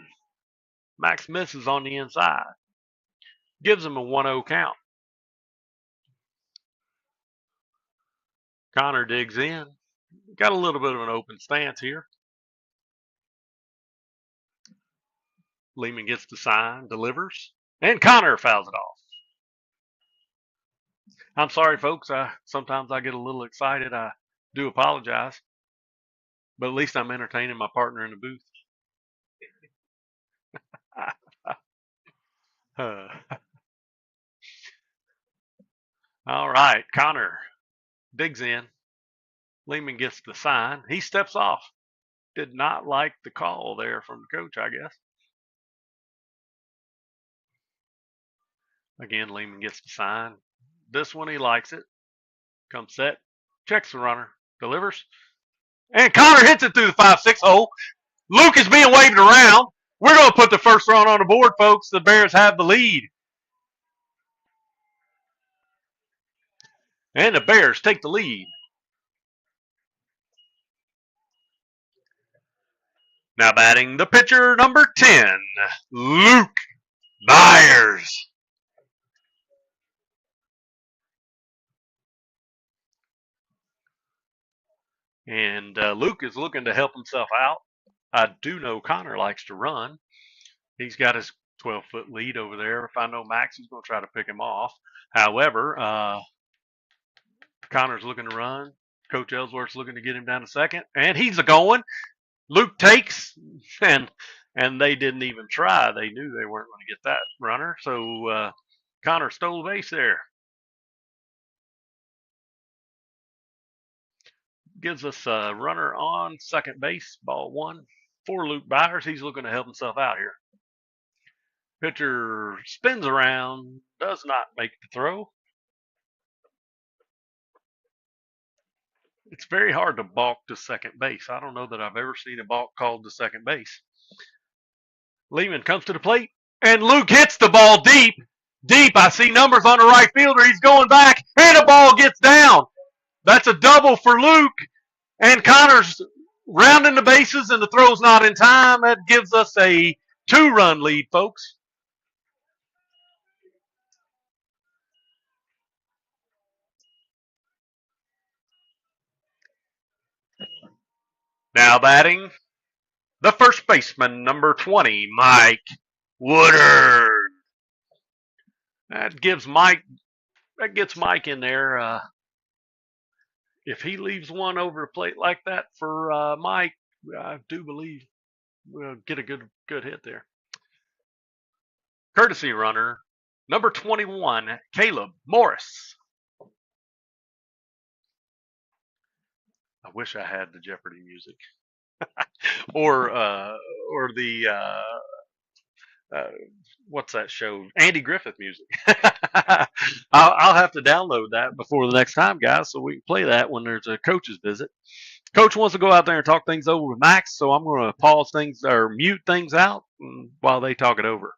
Max misses on the inside. Gives him a 1-0 count. Connor digs in. Got a little bit of an open stance here. Lehman gets the sign, delivers, and Connor fouls it off. I'm sorry, folks. Sometimes I get a little excited. I do apologize. But at least I'm entertaining my partner in the booth. All right, Connor digs in. Lehman gets the sign. He steps off. Did not like the call there from the coach, I guess. Again, Lehman gets the sign. This one, he likes it. Comes set. Checks the runner. Delivers. And Connor hits it through the 5-6 hole. Luke is being waved around. We're going to put the first run on the board, folks. The Bears have the lead. And the Bears take the lead. Now batting the pitcher, number 10, Luke Byers. And Luke is looking to help himself out. I do know Connor likes to run. He's got his 12-foot lead over there. If I know Max, he's going to try to pick him off. However, Connor's looking to run. Coach Ellsworth's looking to get him down to second. And he's a-going. Luke takes, and they didn't even try. They knew they weren't going to get that runner. So Connor stole the base there. Gives us a runner on second base, ball 1 for Luke Byers. He's looking to help himself out here. Pitcher spins around, does not make the throw. It's very hard to balk to second base. I don't know that I've ever seen a balk called to second base. Lehman comes to the plate, and Luke hits the ball deep. Deep. I see numbers on the right fielder. He's going back, and the ball gets down. That's a double for Luke. And Connor's rounding the bases, and the throw's not in time. That gives us a 2-run lead, folks. Now batting, the first baseman, number 20, Mike Woodard. That gives Mike. That gets Mike in there. If he leaves one over the plate like that for Mike, I do believe we'll get a good hit there. Courtesy runner, number 21, Caleb Morris. I wish I had the Jeopardy music, or the what's that show? Andy Griffith music. I'll have to download that before the next time, guys, so we can play that when there's a coach's visit. Coach wants to go out there and talk things over with Max, so I'm going to pause things or mute things out while they talk it over.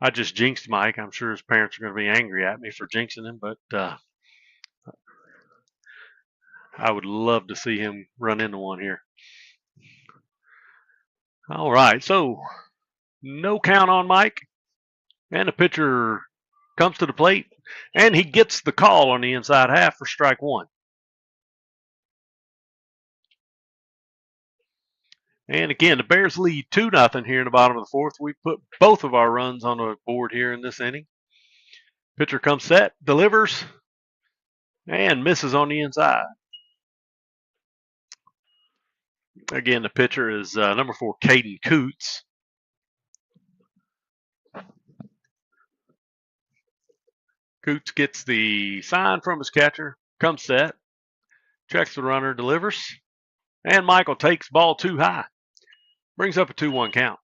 I just jinxed Mike. I'm sure his parents are going to be angry at me for jinxing him, but I would love to see him run into one here. All right, so no count on Mike, and the pitcher comes to the plate, and he gets the call on the inside half for strike one. And again, the Bears lead 2-0 here in the bottom of the fourth. We put both of our runs on the board here in this inning. Pitcher comes set, delivers, and misses on the inside. Again, the pitcher is number 4, Caden Coots. Coots gets the sign from his catcher, comes set, checks the runner, delivers, and Michael takes ball too high. Brings up a 2-1 count.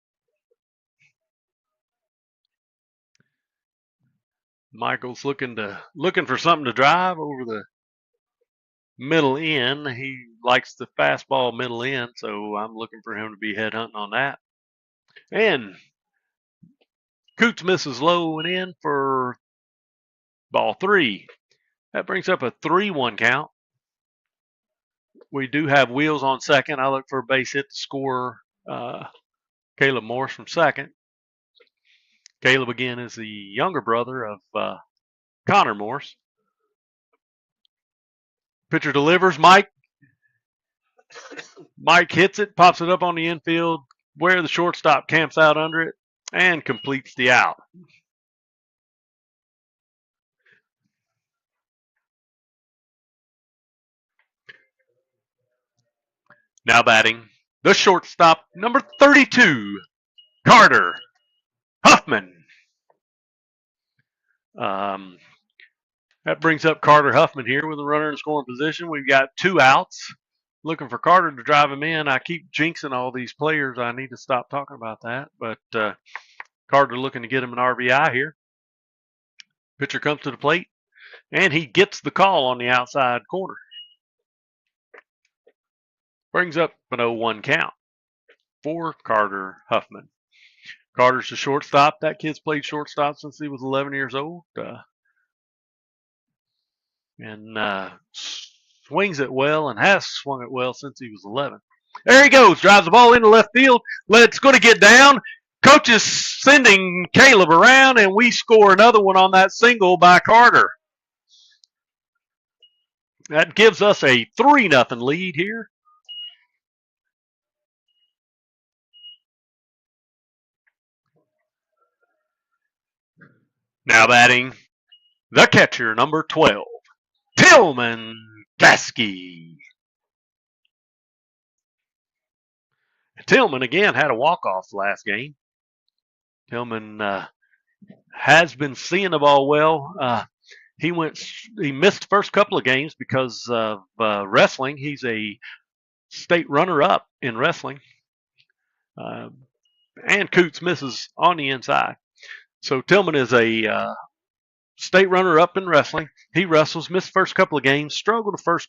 Michael's looking for something to drive over the middle end. He likes the fastball middle end, so I'm looking for him to be headhunting on that. And Coots misses low and in for ball 3. That brings up a 3-1 count. We do have wheels on second. I look for a base hit to score Caleb Morse from second. Caleb, again, is the younger brother of Connor Morse. Pitcher delivers. Mike hits it, pops it up on the infield where the shortstop camps out under it and completes the out. Now batting, the shortstop, number 32, Carter Huffman. That brings up Carter Huffman here with a runner in scoring position. We've got 2 outs. Looking for Carter to drive him in. I keep jinxing all these players. I need to stop talking about that. But Carter looking to get him an RBI here. Pitcher comes to the plate, and he gets the call on the outside corner. Brings up an 0-1 count for Carter Huffman. Carter's the shortstop. That kid's played shortstop since he was 11 years old. And swings it well and has swung it well since he was 11. There he goes. Drives the ball into left field. It's going to get down. Coach is sending Caleb around, and we score another one on that single by Carter. That gives us a 3-0 lead here. Now batting, the catcher, number 12, Tillman Gaskey. Tillman, again, had a walk-off last game. Tillman has been seeing the ball well. He missed the first couple of games because of wrestling. He's a state runner-up in wrestling. And Coots misses on the inside. So Tillman is a state runner-up in wrestling. He wrestles, missed the first couple of games, struggled the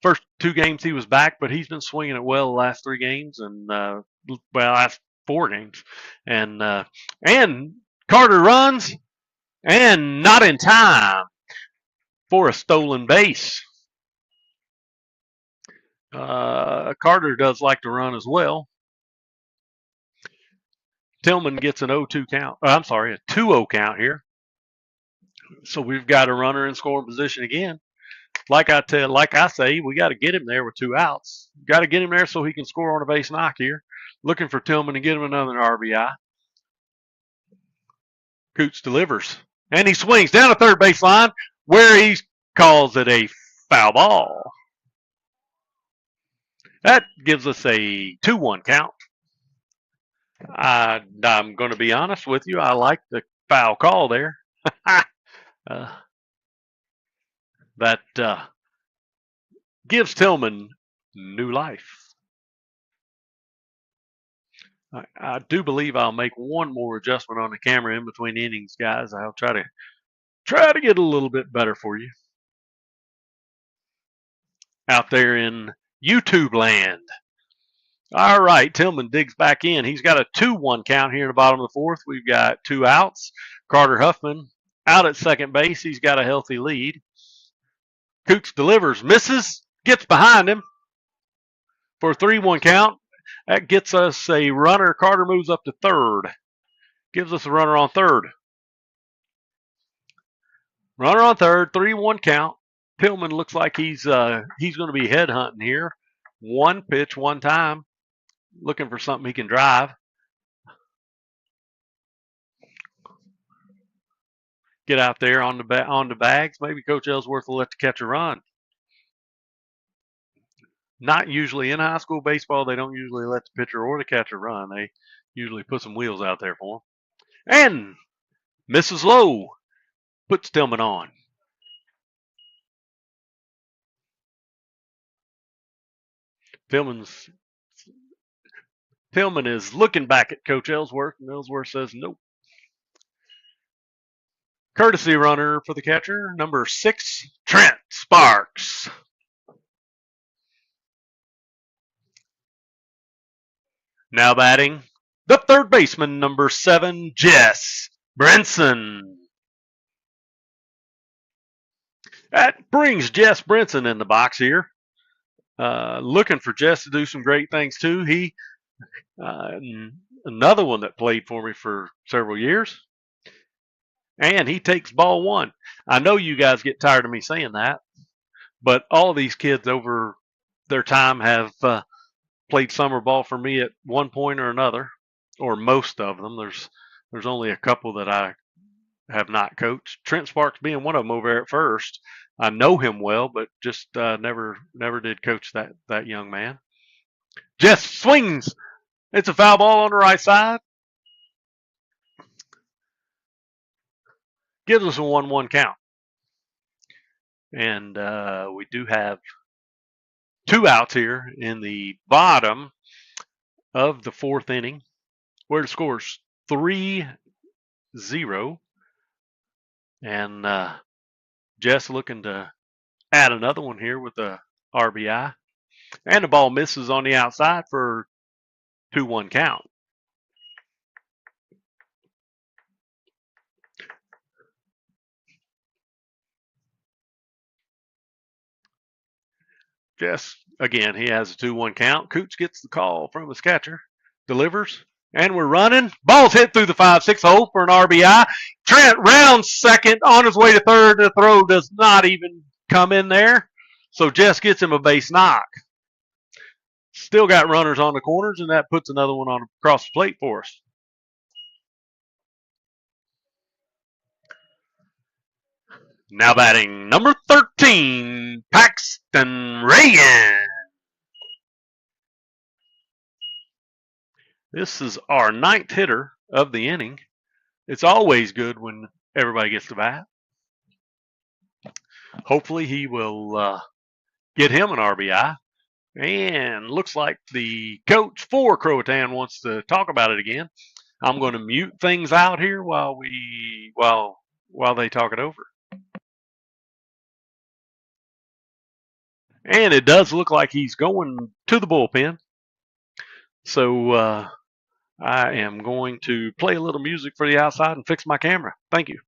first 2 games he was back, but he's been swinging it well the last 3 games and last 4 games. And Carter runs, and not in time for a stolen base. Carter does like to run as well. Tillman gets an 0-2 count. A 2-0 count here. So we've got a runner in scoring position again. Like I say, we got to get him there with 2 outs. Got to get him there so he can score on a base knock here. Looking for Tillman to get him another RBI. Coots delivers, and he swings down the third base line where he calls it a foul ball. That gives us a 2-1 count. I'm going to be honest with you. I like the foul call there. That gives Tillman new life. I do believe I'll make one more adjustment on the camera in between innings, guys. I'll try to get a little bit better for you out there in YouTube land. All right, Tillman digs back in. He's got a 2-1 count here in the bottom of the 4th. We've got 2 outs. Carter Huffman out at second base. He's got a healthy lead. Coots delivers, misses, gets behind him for a 3-1 count. That gets us a runner. Carter moves up to third. Gives us a runner on third. Runner on third, 3-1 count. Tillman looks like he's going to be headhunting here. 1 pitch, 1 time. Looking for something he can drive. Get out there on the bags. Maybe Coach Ellsworth will let the catcher run. Not usually in high school baseball. They don't usually let the pitcher or the catcher run. They usually put some wheels out there for them. And Mrs. Lowe puts Tillman on. Tillman's Tillman is looking back at Coach Ellsworth, and Ellsworth says nope. Courtesy runner for the catcher, number 6, Trent Sparks. Now batting, the third baseman, number 7, Jess Brinson. That brings Jess Brinson in the box here. Looking for Jess to do some great things too. He another one that played for me for several years. And he takes ball 1. I know you guys get tired of me saying that, but all of these kids over their time have played summer ball for me at one point or another, or most of them. There's only a couple that I have not coached. Trent Sparks being one of them over there at first. I know him well, but just never did coach that young man. Jess swings. It's a foul ball on the right side. Gives us a 1-1 count. And we do have 2 outs here in the bottom of the 4th inning, where the score's 3-0. And Jess looking to add another one here with the RBI. And the ball misses on the outside for 2-1 count. Jess, again, he has a 2-1 count. Cooch gets the call from his catcher, delivers, and we're running. Ball's hit through the 5-6 hole for an RBI. Trent rounds second on his way to third. The throw does not even come in there. So Jess gets him a base knock. Still got runners on the corners, and that puts another one on across the plate for us. Now batting number 13, Paxton Reagan. This is our 9th hitter of the inning. It's always good when everybody gets to bat. Hopefully he will get him an RBI. And looks like the coach for Croatan wants to talk about it again. I'm going to mute things out here while they talk it over. And it does look like he's going to the bullpen. So I am going to play a little music for the outside and fix my camera. Thank you.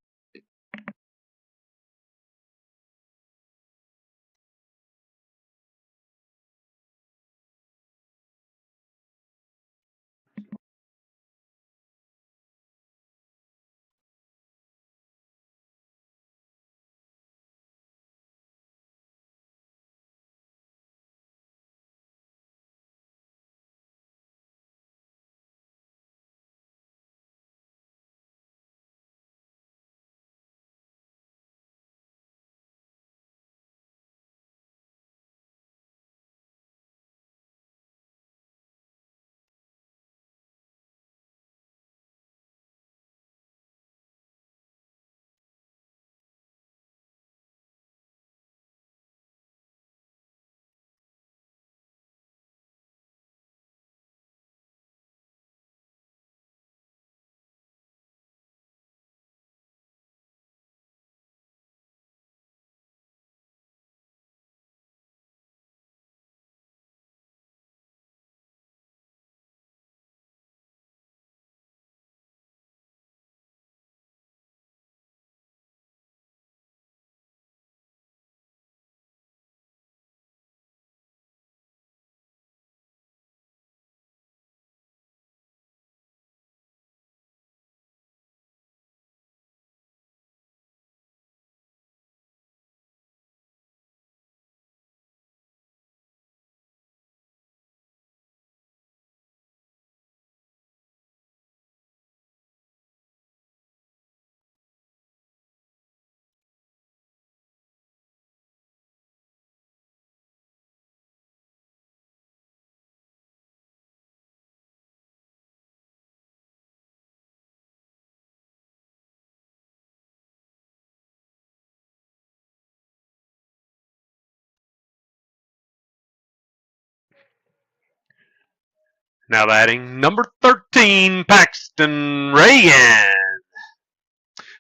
Now batting number 13, Paxton Reagan.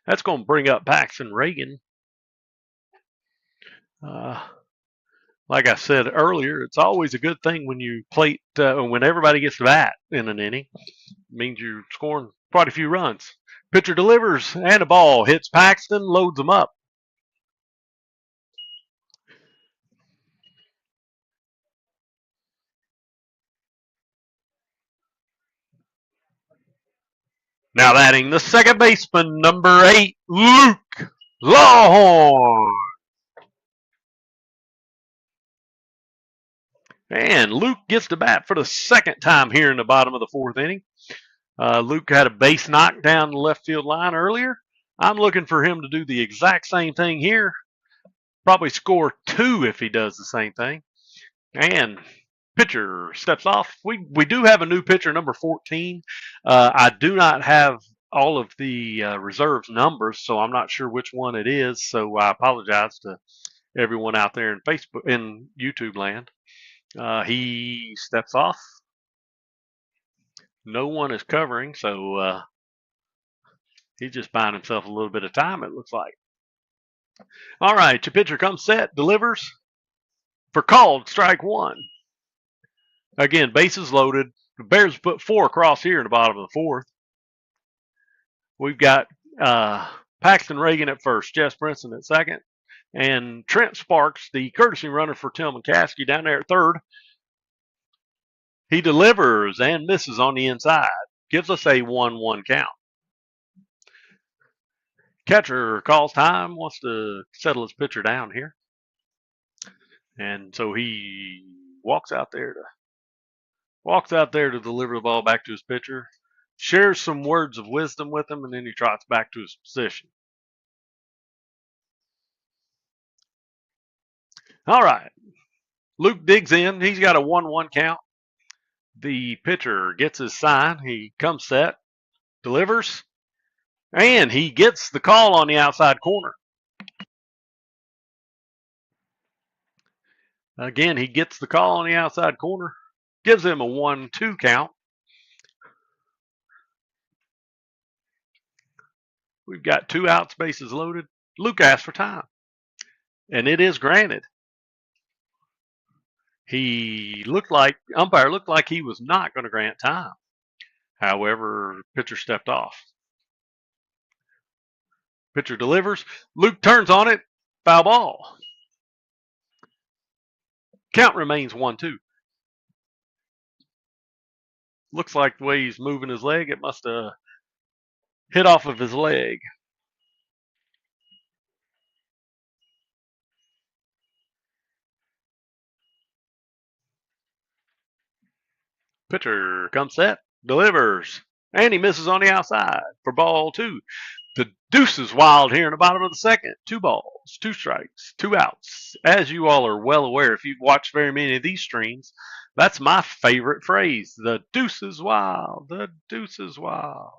That's going to bring up Paxton Reagan. Like I said earlier, it's always a good thing when you plate when everybody gets to bat in an inning. It means you're scoring quite a few runs. Pitcher delivers and a ball hits Paxton, loads him up. Now batting the second baseman, number 8, Luke Lawhorn. And Luke gets to bat for the second time here in the bottom of the fourth inning. Luke had a base knock down the left field line earlier. I'm looking for him to do the exact same thing here. Probably score 2 if he does the same thing. And pitcher steps off. We do have a new pitcher, number 14. I do not have all of the reserves numbers, so I'm not sure which one it is. So I apologize to everyone out there in Facebook, in YouTube land. He steps off. No one is covering, so he's just buying himself a little bit of time, it looks like. All right, your pitcher comes set, delivers for called strike 1. Again, bases loaded. The Bears put 4 across here in the bottom of the fourth. We've got Paxton Reagan at first, Jess Brinson at second, and Trent Sparks, the courtesy runner for Tim McCaskey, down there at third. He delivers and misses on the inside. Gives us a 1-1 count. Catcher calls time, wants to settle his pitcher down here. And so he walks out there to deliver the ball back to his pitcher, shares some words of wisdom with him, and then he trots back to his position. All right. Luke digs in. He's got a 1-1 count. The pitcher gets his sign. He comes set, delivers, and he gets the call on the outside corner. Again, he gets the call on the outside corner. Gives him a 1-2 count. We've got 2 outs, bases loaded. Luke asked for time, and it is granted. Umpire looked like he was not going to grant time. However, pitcher stepped off. Pitcher delivers. Luke turns on it. Foul ball. Count remains 1-2. Looks like the way he's moving his leg, it must have hit off of his leg. Pitcher comes set, delivers, and he misses on the outside for ball 2. The deuce is wild here in the bottom of the second. 2 balls, 2 strikes, 2 outs. As you all are well aware, if you've watched very many of these streams, that's my favorite phrase. The deuce is wild. The deuce is wild.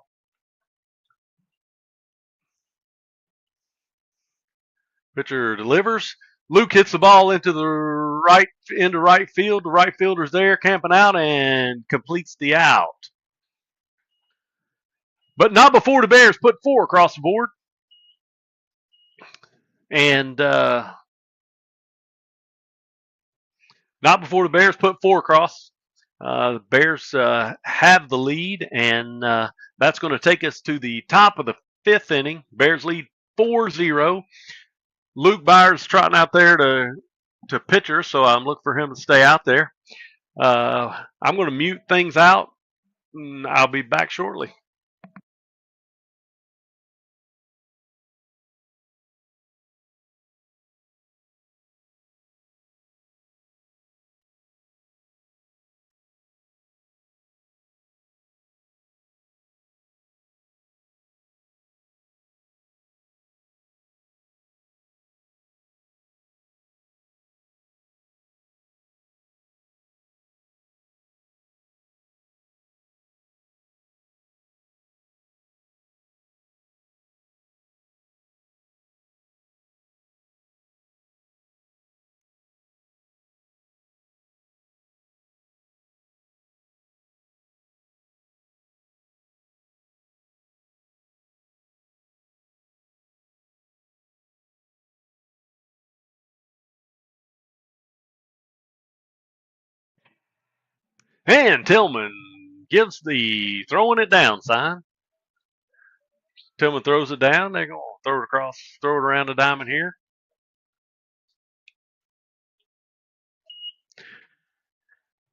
Pitcher delivers. Luke hits the ball into right field. The right fielder's there camping out and completes the out. But not before the Bears put 4 across the board. And not before the Bears put 4 across. The Bears have the lead, and that's going to take us to the top of the 5th inning. Bears lead 4-0. Luke Byers trotting out there to pitcher, so I'm looking for him to stay out there. I'm going to mute things out, and I'll be back shortly. And Tillman gives the throwing it down sign. Tillman throws it down. They're going to throw it across, throw it around the diamond here.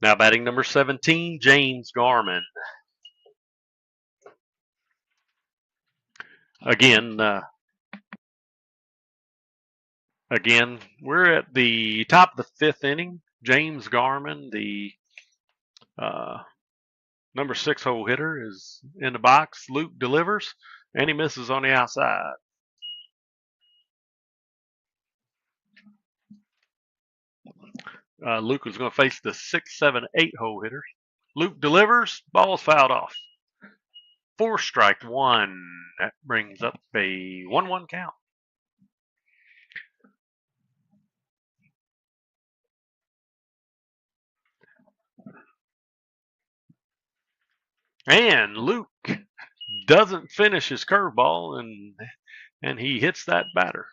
Now batting number 17, James Garman. Again, we're at the top of the fifth inning. James Garman, the number 6 hole hitter, is in the box. Luke delivers, and he misses on the outside. Luke is going to face the 6, 7, 8 hole hitters. Luke delivers, ball's fouled off. 4 strike 1. That brings up a 1-1 count. And Luke doesn't finish his curveball, and he hits that batter.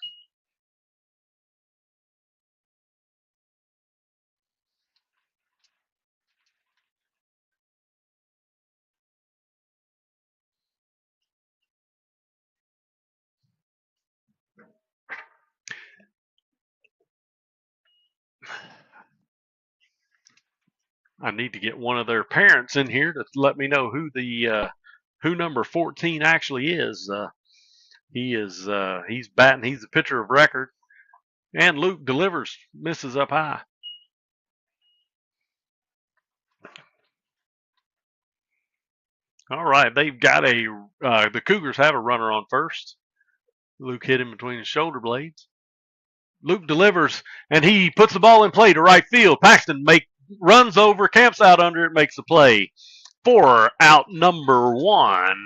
I need to get one of their parents in here to let me know who number 14 actually is. He's batting. He's the pitcher of record. And Luke delivers, misses up high. All right, they've got the Cougars have a runner on first. Luke hit him between his shoulder blades. Luke delivers, and he puts the ball in play to right field. Paxton runs over, camps out under it, makes the play. 4 out number 1.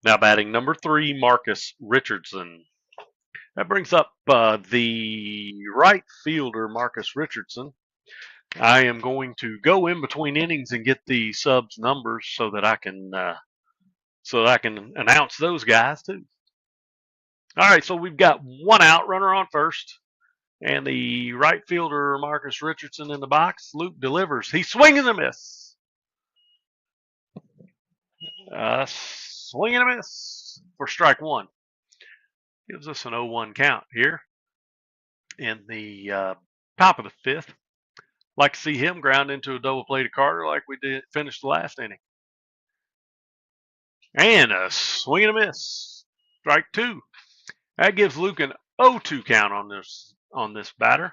Now batting number 3, Marcus Richardson. That brings up the right fielder, Marcus Richardson. I am going to go in between innings and get the subs numbers so that I can announce those guys too. All right, so we've got 1 out, runner on first, and the right fielder Marcus Richardson in the box. Luke delivers. He swings and a miss. Swing and a miss for strike 1. Gives us an 0-1 count here in the top of the fifth. Like to see him ground into a double play to Carter like we did finish the last inning. And a swing and a miss. Strike 2. That gives Luke an 0-2 count on this batter.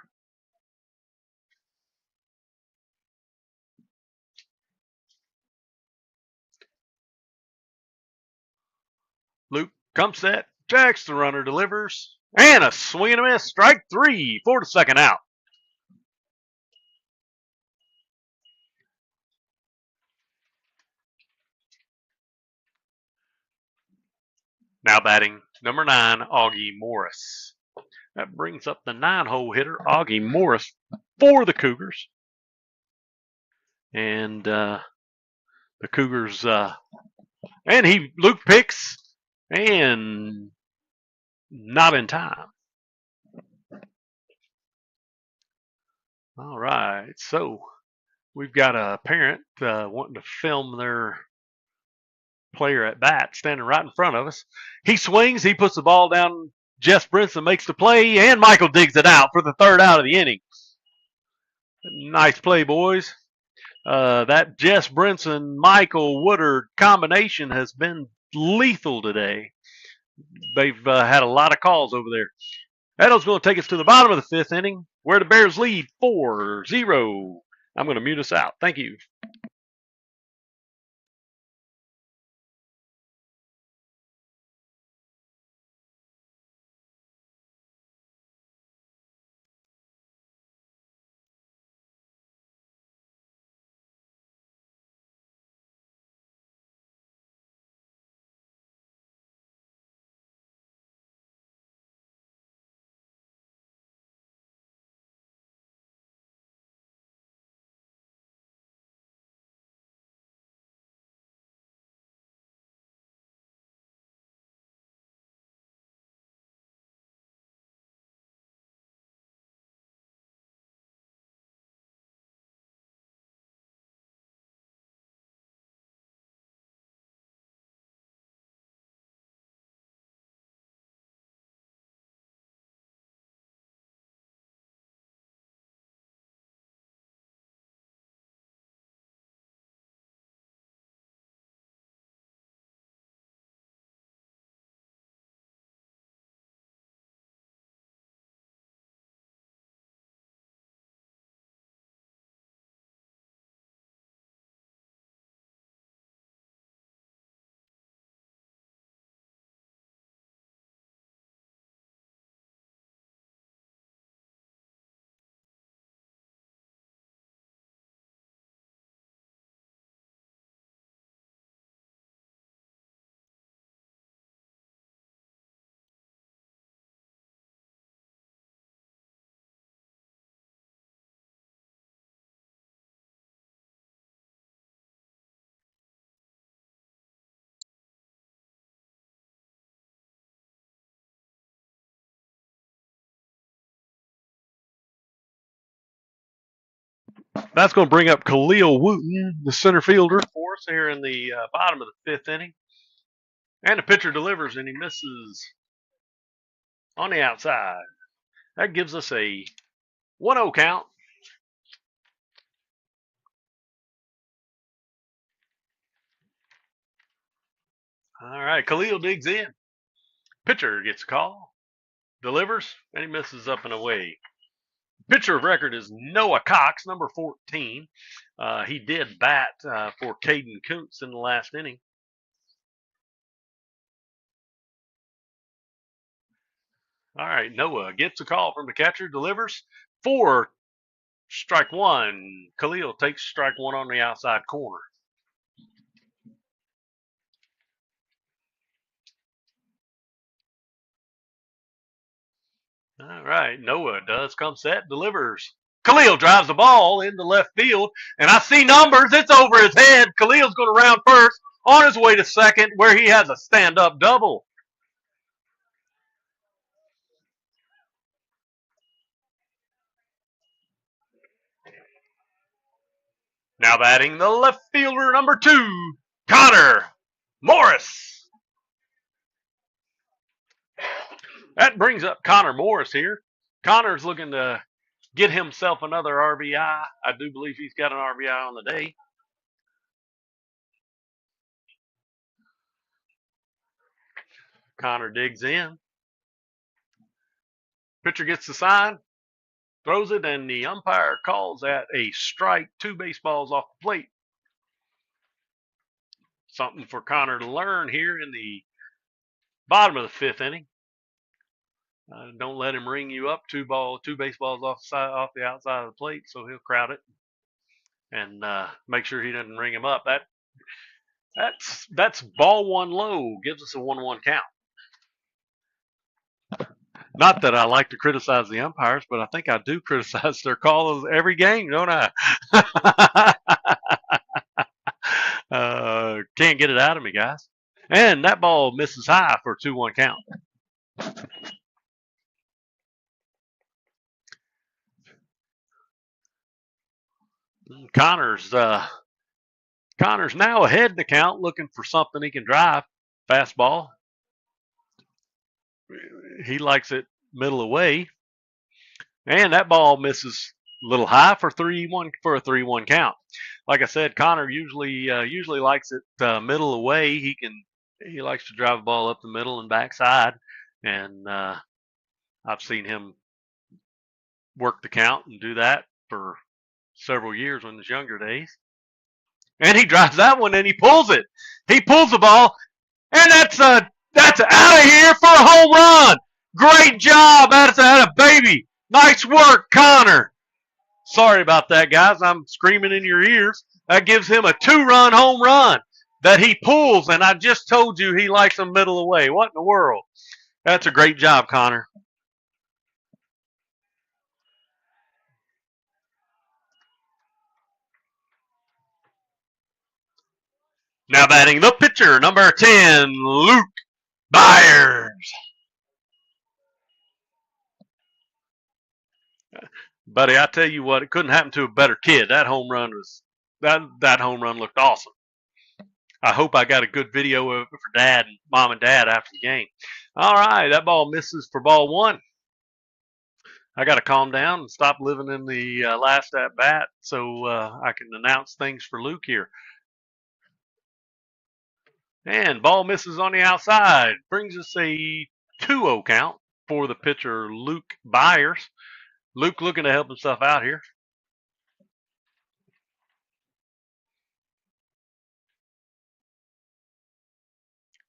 Luke comes set, checks the runner, delivers, and a swing and a miss. Strike 3 for the second out. Now batting number 9, Augie Morris. That brings up the 9-hole hitter, Augie Morris, for the Cougars. And the Cougars, and Luke picks, and not in time. All right, so we've got a parent wanting to film their player at bat standing right in front of us. He swings, he puts the ball down. Jess Brinson makes the play, and Michael digs it out for the 3rd out of the inning. Nice play, boys. That Jess Brinson Michael Woodard combination has been lethal today. They've had a lot of calls over there. That'll going to take us to the bottom of the 5th inning, where the Bears lead 4-0. I'm going to mute us out. Thank you. That's going to bring up Khalil Wooten, the center fielder, for us here in the bottom of the 5th inning. And the pitcher delivers, and he misses on the outside. That gives us a 1-0 count. All right, Khalil digs in. Pitcher gets a call, delivers, and he misses up and away. Pitcher of record is Noah Cox, number 14. He did bat for Caden Kuntz in the last inning. All right, Noah gets a call from the catcher, delivers for strike one. Khalil takes strike one on the outside corner. All right, Noah does come set, delivers. Khalil drives the ball into left field, and I see numbers. It's over his head. Khalil's going to round first on his way to second, where he has a stand-up double. Now batting the left fielder, number 2, Connor Morris. That brings up Connor Morris here. Connor's looking to get himself another RBI. I do believe he's got an RBI on the day. Connor digs in. Pitcher gets the sign, throws it, and the umpire calls that a strike, 2 baseballs off the plate. Something for Connor to learn here in the bottom of the 5th inning. Don't let him ring you up 2 baseballs off the outside of the plate, so he'll crowd it and make sure he doesn't ring him up. That's ball 1 low, gives us a 1-1 count. Not that I like to criticize the umpires, but I think I do criticize their calls every game, don't I? Can't get it out of me, guys. And that ball misses high for a 2-1 count. Connor's now ahead in the count, looking for something he can drive. Fastball. He likes it middle away. And that ball misses a little high for a 3-1 count. Like I said, Connor usually likes it middle away. He likes to drive the ball up the middle and backside, and I've seen him work the count and do that for several years in his younger days. And he drives that one and he pulls it. He pulls the ball, and that's out of here for a home run. Great job. That's a baby. Nice work, Connor. Sorry about that, guys. I'm screaming in your ears. That gives him a 2-run home run that he pulls, and I just told you he likes them middle away. What in the world? That's a great job, Connor. Now batting the pitcher, number 10, Luke Byers. Buddy, I tell you what, it couldn't happen to a better kid. That home run looked awesome. I hope I got a good video of it for mom and dad after the game. All right, that ball misses for ball 1. I got to calm down and stop living in the last at bat so I can announce things for Luke here. And ball misses on the outside. Brings us a 2-0 count for the pitcher, Luke Byers. Luke looking to help himself out here.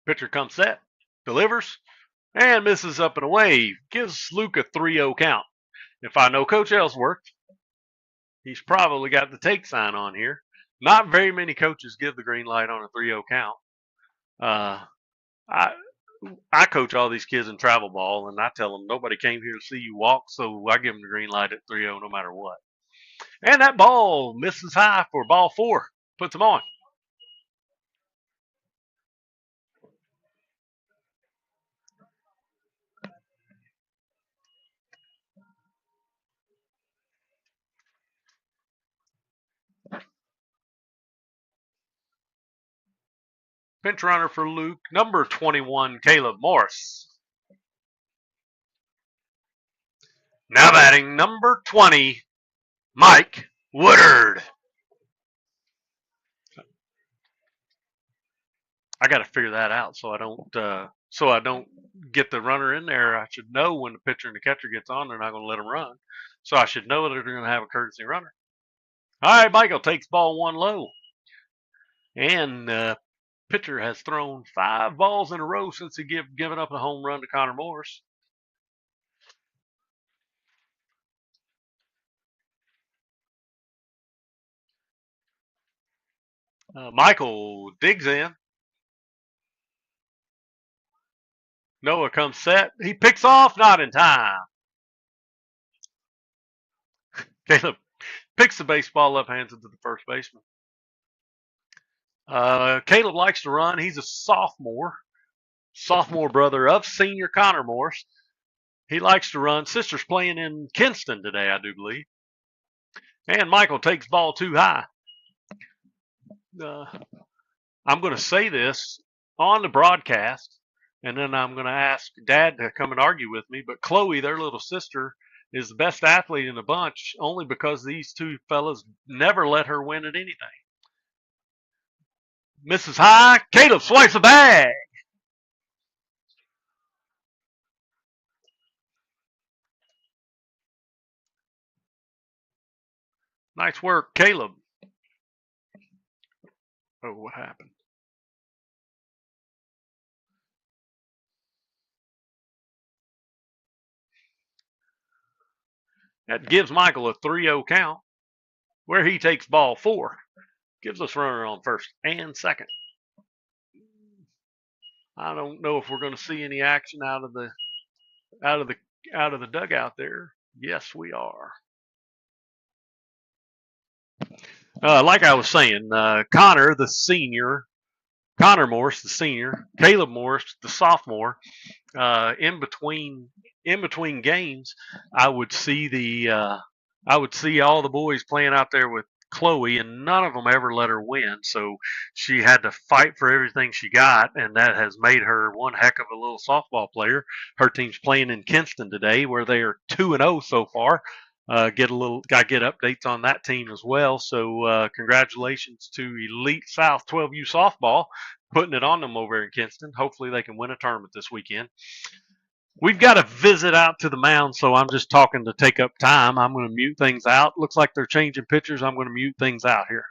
Pitcher comes set, delivers, and misses up and away. Gives Luke a 3-0 count. If I know Coach Ellsworth, he's probably got the take sign on here. Not very many coaches give the green light on a 3-0 count. I coach all these kids in travel ball, and I tell them nobody came here to see you walk, so I give them the green light at 3-0 no matter what. And that ball misses high for ball 4. Puts them on. Pinch runner for Luke, number 21, Caleb Morris. Now batting, number 20, Mike Woodard. I got to figure that out so I don't get the runner in there. I should know when the pitcher and the catcher gets on, they're not going to let them run. So I should know that they're going to have a courtesy runner. All right, Michael takes ball 1 low. And pitcher has thrown 5 balls in a row since he given up a home run to Connor Morris. Michael digs in. Noah comes set. He picks off, not in time. Caleb picks the baseball up, hands it to the first baseman. Caleb likes to run. He's a sophomore brother of senior Connor Morris. He likes to run. Sister's playing in Kinston today, I do believe. And Michael takes ball too high. I'm going to say this on the broadcast, and then I'm going to ask Dad to come and argue with me. But Chloe, their little sister, is the best athlete in the bunch only because these two fellas never let her win at anything. Misses high. Caleb swipes the bag. Nice work, Caleb. Oh, what happened? That gives Michael a 3-0 count, where he takes ball 4. Gives us runner on first and second. I don't know if we're going to see any action out of the dugout there. Yes, we are. Like I was saying, Connor Morris, the senior, Caleb Morris, the sophomore. In between games, I would see all the boys playing out there with Chloe, and none of them ever let her win. So she had to fight for everything she got, and that has made her one heck of a little softball player. Her team's playing in Kinston today, where they are 2-0 so far. Get updates on that team as well. So congratulations to Elite South 12U softball, putting it on them over in Kinston. Hopefully they can win a tournament this weekend. We've got to visit out to the mound, so I'm just talking to take up time. I'm going to mute things out. Looks like they're changing pitchers. I'm going to mute things out here.